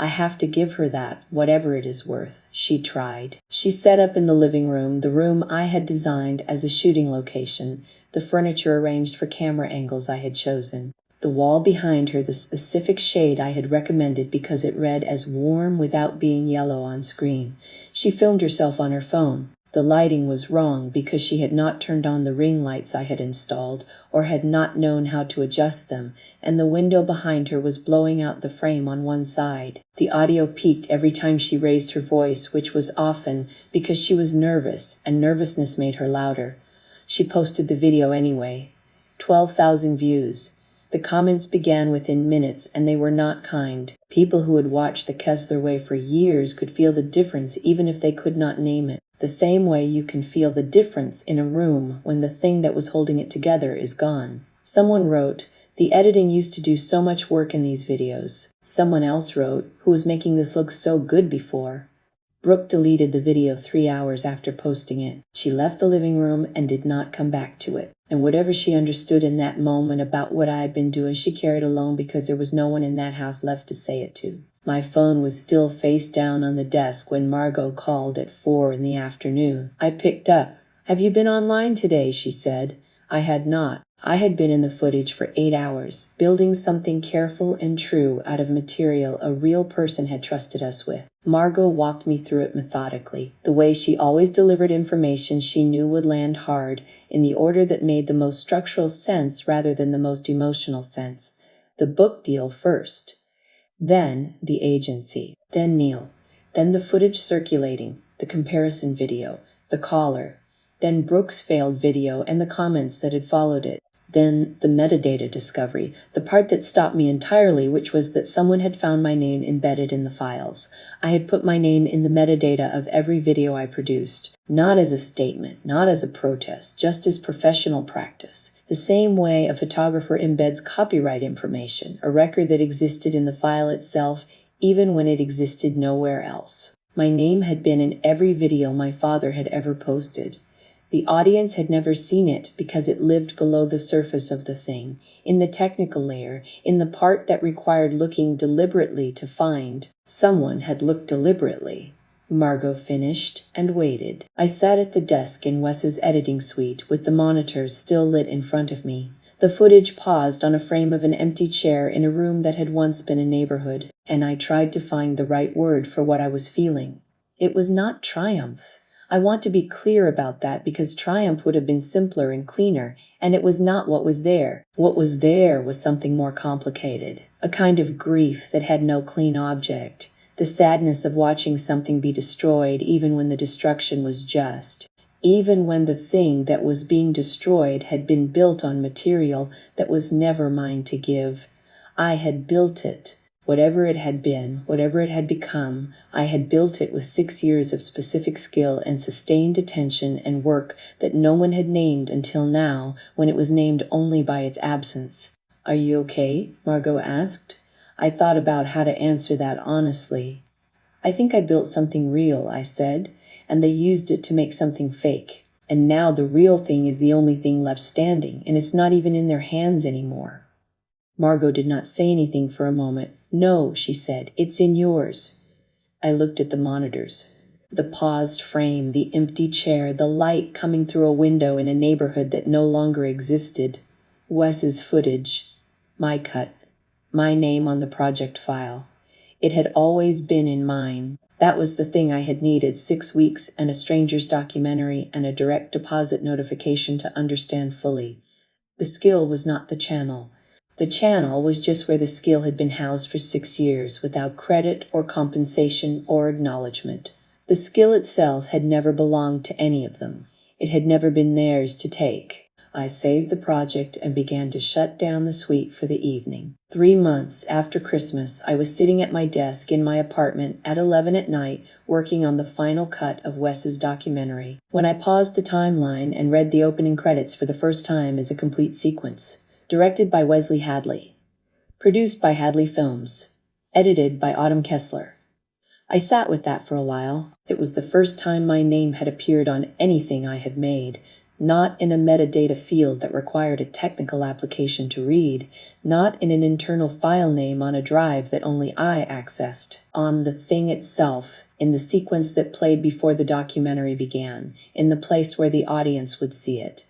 I have to give her that, whatever it is worth. She tried. She set up in the living room, the room I had designed as a shooting location, the furniture arranged for camera angles I had chosen. The wall behind her, the specific shade I had recommended because it read as warm without being yellow on screen. She filmed herself on her phone. The lighting was wrong because she had not turned on the ring lights I had installed or had not known how to adjust them, and the window behind her was blowing out the frame on one side. The audio peaked every time she raised her voice, which was often because she was nervous, and nervousness made her louder. She posted the video anyway. 12,000 views. The comments began within minutes, and they were not kind. People who had watched The Kessler Way for years could feel the difference even if they could not name it. The same way you can feel the difference in a room when the thing that was holding it together is gone. Someone wrote, "The editing used to do so much work in these videos." Someone else wrote, "Who was making this look so good before?" Brooke deleted the video 3 hours after posting it. She left the living room and did not come back to it. And whatever she understood in that moment about what I had been doing, she carried alone because there was no one in that house left to say it to. My phone was still face down on the desk when Margot called at 4 in the afternoon. I picked up. "Have you been online today?" she said. I had not. I had been in the footage for 8 hours, building something careful and true out of material a real person had trusted us with. Margot walked me through it methodically, the way she always delivered information she knew would land hard, in the order that made the most structural sense rather than the most emotional sense. The book deal first. Then the agency. Then Neil. Then the footage circulating, the comparison video, the caller. Then Brooke's failed video and the comments that had followed it. Then the metadata discovery, the part that stopped me entirely, which was that someone had found my name embedded in the files. I had put my name in the metadata of every video I produced, not as a statement, not as a protest, just as professional practice. The same way a photographer embeds copyright information, a record that existed in the file itself, even when it existed nowhere else. My name had been in every video my father had ever posted. The audience had never seen it because it lived below the surface of the thing, in the technical layer, in the part that required looking deliberately to find. Someone had looked deliberately. Margot finished and waited. I sat at the desk in Wes's editing suite with the monitors still lit in front of me. The footage paused on a frame of an empty chair in a room that had once been a neighborhood, and I tried to find the right word for what I was feeling. It was not triumph. I want to be clear about that because triumph would have been simpler and cleaner, and it was not what was there. What was there was something more complicated, a kind of grief that had no clean object, the sadness of watching something be destroyed even when the destruction was just, even when the thing that was being destroyed had been built on material that was never mine to give. I had built it. Whatever it had been, whatever it had become, I had built it with 6 years of specific skill and sustained attention and work that no one had named until now, when it was named only by its absence. "Are you okay?" Margot asked. I thought about how to answer that honestly. "I think I built something real," I said, "and they used it to make something fake. And now the real thing is the only thing left standing, and it's not even in their hands anymore." Margot did not say anything for a moment. "No," she said, "it's in yours." I looked at the monitors. The paused frame, the empty chair, the light coming through a window in a neighborhood that no longer existed. Wes's footage. My cut. My name on the project file. It had always been in mine. That was the thing I had needed: 6 weeks and a stranger's documentary and a direct deposit notification to understand fully. The skill was not the channel. The channel was just where the skill had been housed for 6 years, without credit or compensation or acknowledgement. The skill itself had never belonged to any of them. It had never been theirs to take. I saved the project and began to shut down the suite for the evening. 3 months after Christmas, I was sitting at my desk in my apartment at 11 at night, working on the final cut of Wes's documentary, when I paused the timeline and read the opening credits for the first time as a complete sequence. Directed by Wesley Hadley. Produced by Hadley Films. Edited by Autumn Kessler. I sat with that for a while. It was the first time my name had appeared on anything I had made. not in a metadata field that required a technical application to read, not in an internal file name on a drive that only I accessed. On the thing itself, in the sequence that played before the documentary began, in the place where the audience would see it.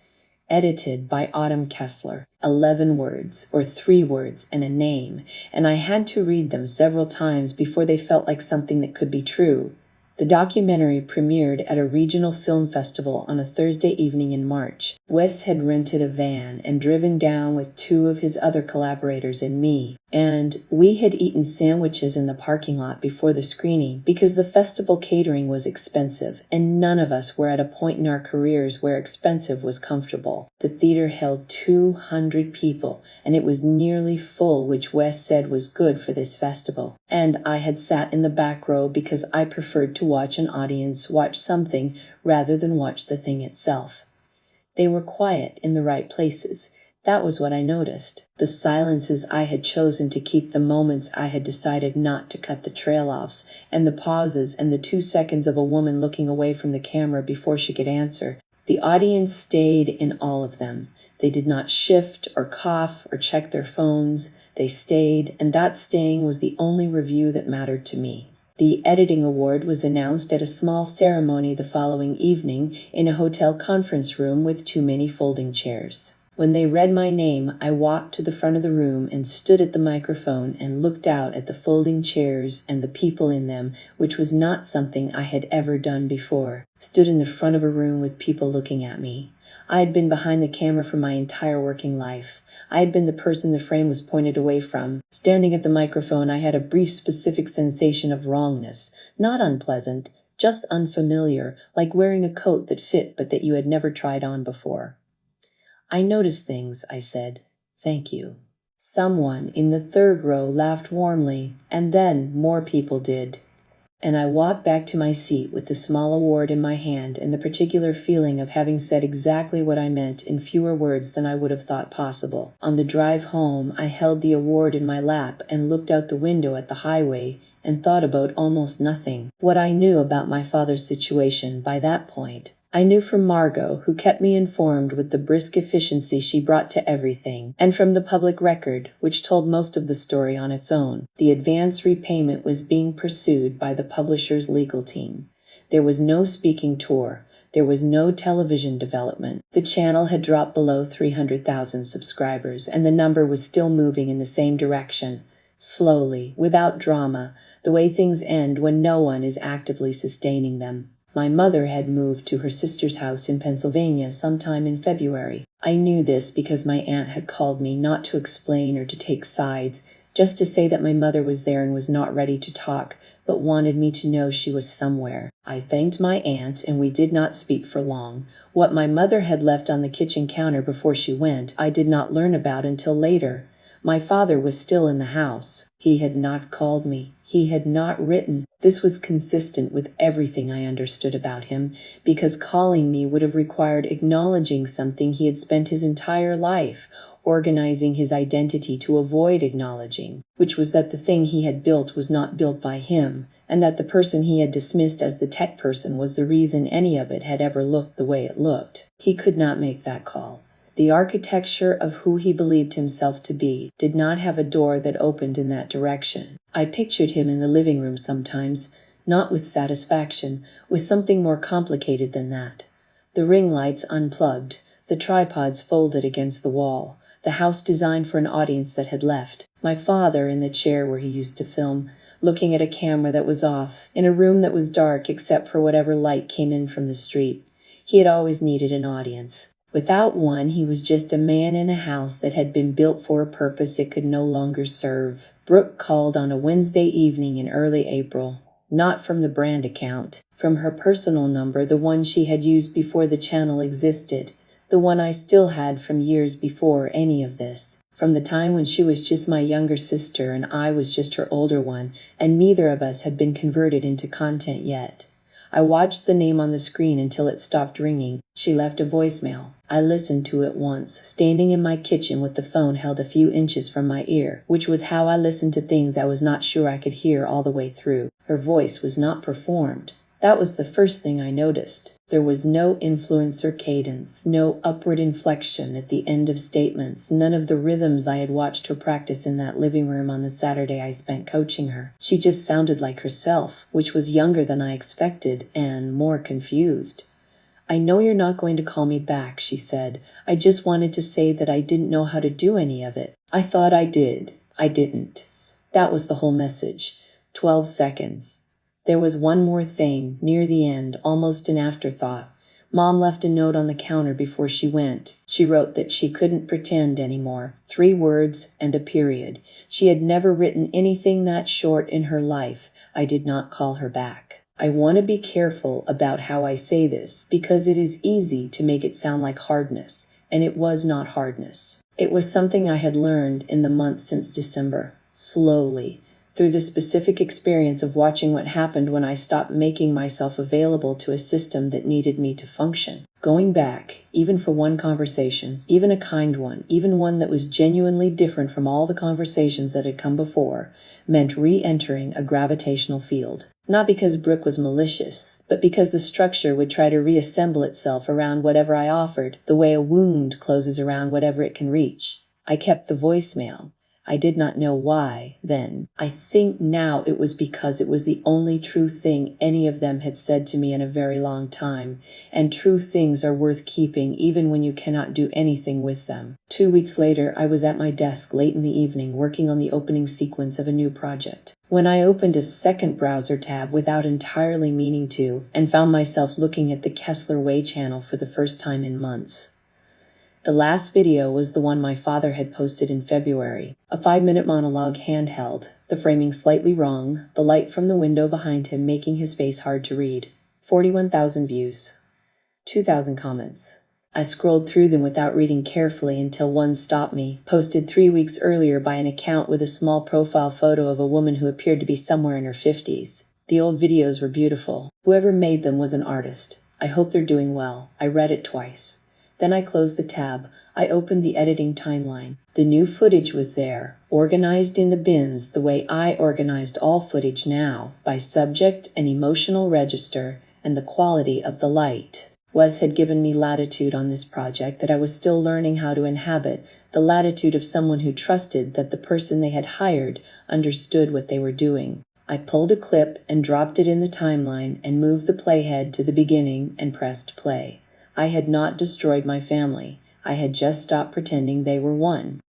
Edited by Autumn Kessler. 11 words, or 3 words, and a name, and I had to read them several times before they felt like something that could be true. The documentary premiered at a regional film festival on a Thursday evening in March. Wes had rented a van and driven down with 2 of his other collaborators and me, and we had eaten sandwiches in the parking lot before the screening because the festival catering was expensive, and none of us were at a point in our careers where expensive was comfortable. The theater held 200 people, and it was nearly full, which Wes said was good for this festival. And I had sat in the back row because I preferred to watch an audience watch something rather than watch the thing itself. They were quiet in the right places. That was what I noticed. The silences I had chosen to keep, the moments I had decided not to cut the trail-offs, and the pauses and the 2 seconds of a woman looking away from the camera before she could answer. The audience stayed in all of them. They did not shift or cough or check their phones. They stayed, and that staying was the only review that mattered to me. The editing award was announced at a small ceremony the following evening in a hotel conference room with too many folding chairs. When they read my name, I walked to the front of the room and stood at the microphone and looked out at the folding chairs and the people in them, which was not something I had ever done before. Stood in the front of a room with people looking at me. I had been behind the camera for my entire working life. I had been the person the frame was pointed away from. Standing at the microphone, I had a brief specific sensation of wrongness, not unpleasant, just unfamiliar, like wearing a coat that fit but that you had never tried on before. I noticed things, I said. Thank you. Someone in the 3rd row laughed warmly, and then more people did. And I walked back to my seat with the small award in my hand and the particular feeling of having said exactly what I meant in fewer words than I would have thought possible. On the drive home, I held the award in my lap and looked out the window at the highway and thought about almost nothing. What I knew about my father's situation by that point. I knew from Margot, who kept me informed with the brisk efficiency she brought to everything, and from the public record, which told most of the story on its own. The advance repayment was being pursued by the publisher's legal team. There was no speaking tour. There was no television development. The channel had dropped below 300,000 subscribers, and the number was still moving in the same direction. Slowly, without drama, the way things end when no one is actively sustaining them. My mother had moved to her sister's house in Pennsylvania sometime in February. I knew this because my aunt had called me not to explain or to take sides, just to say that my mother was there and was not ready to talk, but wanted me to know she was somewhere. I thanked my aunt, and we did not speak for long. What my mother had left on the kitchen counter before she went, I did not learn about until later. My father was still in the house. He had not called me. He had not written. This was consistent with everything I understood about him, because calling me would have required acknowledging something he had spent his entire life organizing his identity to avoid acknowledging, which was that the thing he had built was not built by him, and that the person he had dismissed as the tech person was the reason any of it had ever looked the way it looked. He could not make that call. The architecture of who he believed himself to be did not have a door that opened in that direction. I pictured him in the living room sometimes, not with satisfaction, with something more complicated than that. The ring lights unplugged, the tripods folded against the wall, the house designed for an audience that had left, my father in the chair where he used to film, looking at a camera that was off, in a room that was dark except for whatever light came in from the street. He had always needed an audience. Without one, he was just a man in a house that had been built for a purpose it could no longer serve. Brooke called on a Wednesday evening in early April, not from the brand account, from her personal number, the one she had used before the channel existed, the one I still had from years before any of this, from the time when she was just my younger sister and I was just her older one, and neither of us had been converted into content yet. I watched the name on the screen until it stopped ringing. She left a voicemail. I listened to it once, standing in my kitchen with the phone held a few inches from my ear, which was how I listened to things I was not sure I could hear all the way through. Her voice was not performed. That was the first thing I noticed. There was no influencer cadence, no upward inflection at the end of statements, none of the rhythms I had watched her practice in that living room on the Saturday I spent coaching her. She just sounded like herself, which was younger than I expected and more confused. "I know you're not going to call me back," she said. "I just wanted to say that I didn't know how to do any of it. I thought I did. I didn't." That was the whole message. 12 seconds. There was one more thing, near the end, almost an afterthought. Mom left a note on the counter before she went. She wrote that she couldn't pretend anymore. 3 words and a period. She had never written anything that short in her life. I did not call her back. I want to be careful about how I say this, because it is easy to make it sound like hardness, and it was not hardness. It was something I had learned in the months since December, slowly, through the specific experience of watching what happened when I stopped making myself available to a system that needed me to function. Going back, even for one conversation, even a kind one, even one that was genuinely different from all the conversations that had come before, meant re-entering a gravitational field. Not because Brooke was malicious, but because the structure would try to reassemble itself around whatever I offered, the way a wound closes around whatever it can reach. I kept the voicemail. I did not know why then. I think now it was because it was the only true thing any of them had said to me in a very long time, and true things are worth keeping even when you cannot do anything with them. 2 weeks later, I was at my desk late in the evening working on the opening sequence of a new project, when I opened a second browser tab without entirely meaning to, and found myself looking at the Kessler Way channel for the first time in months. The last video was the one my father had posted in February, a 5-minute monologue handheld, the framing slightly wrong, the light from the window behind him making his face hard to read. 41,000 views. 2,000 comments. I scrolled through them without reading carefully until one stopped me, posted 3 weeks earlier by an account with a small profile photo of a woman who appeared to be somewhere in her 50s. The old videos were beautiful. Whoever made them was an artist. I hope they're doing well. I read it twice. Then I closed the tab. I opened the editing timeline. The new footage was there, organized in the bins the way I organized all footage now, by subject and emotional register and the quality of the light. Wes had given me latitude on this project that I was still learning how to inhabit, the latitude of someone who trusted that the person they had hired understood what they were doing. I pulled a clip and dropped it in the timeline and moved the playhead to the beginning and pressed play. I had not destroyed my family. I had just stopped pretending they were one.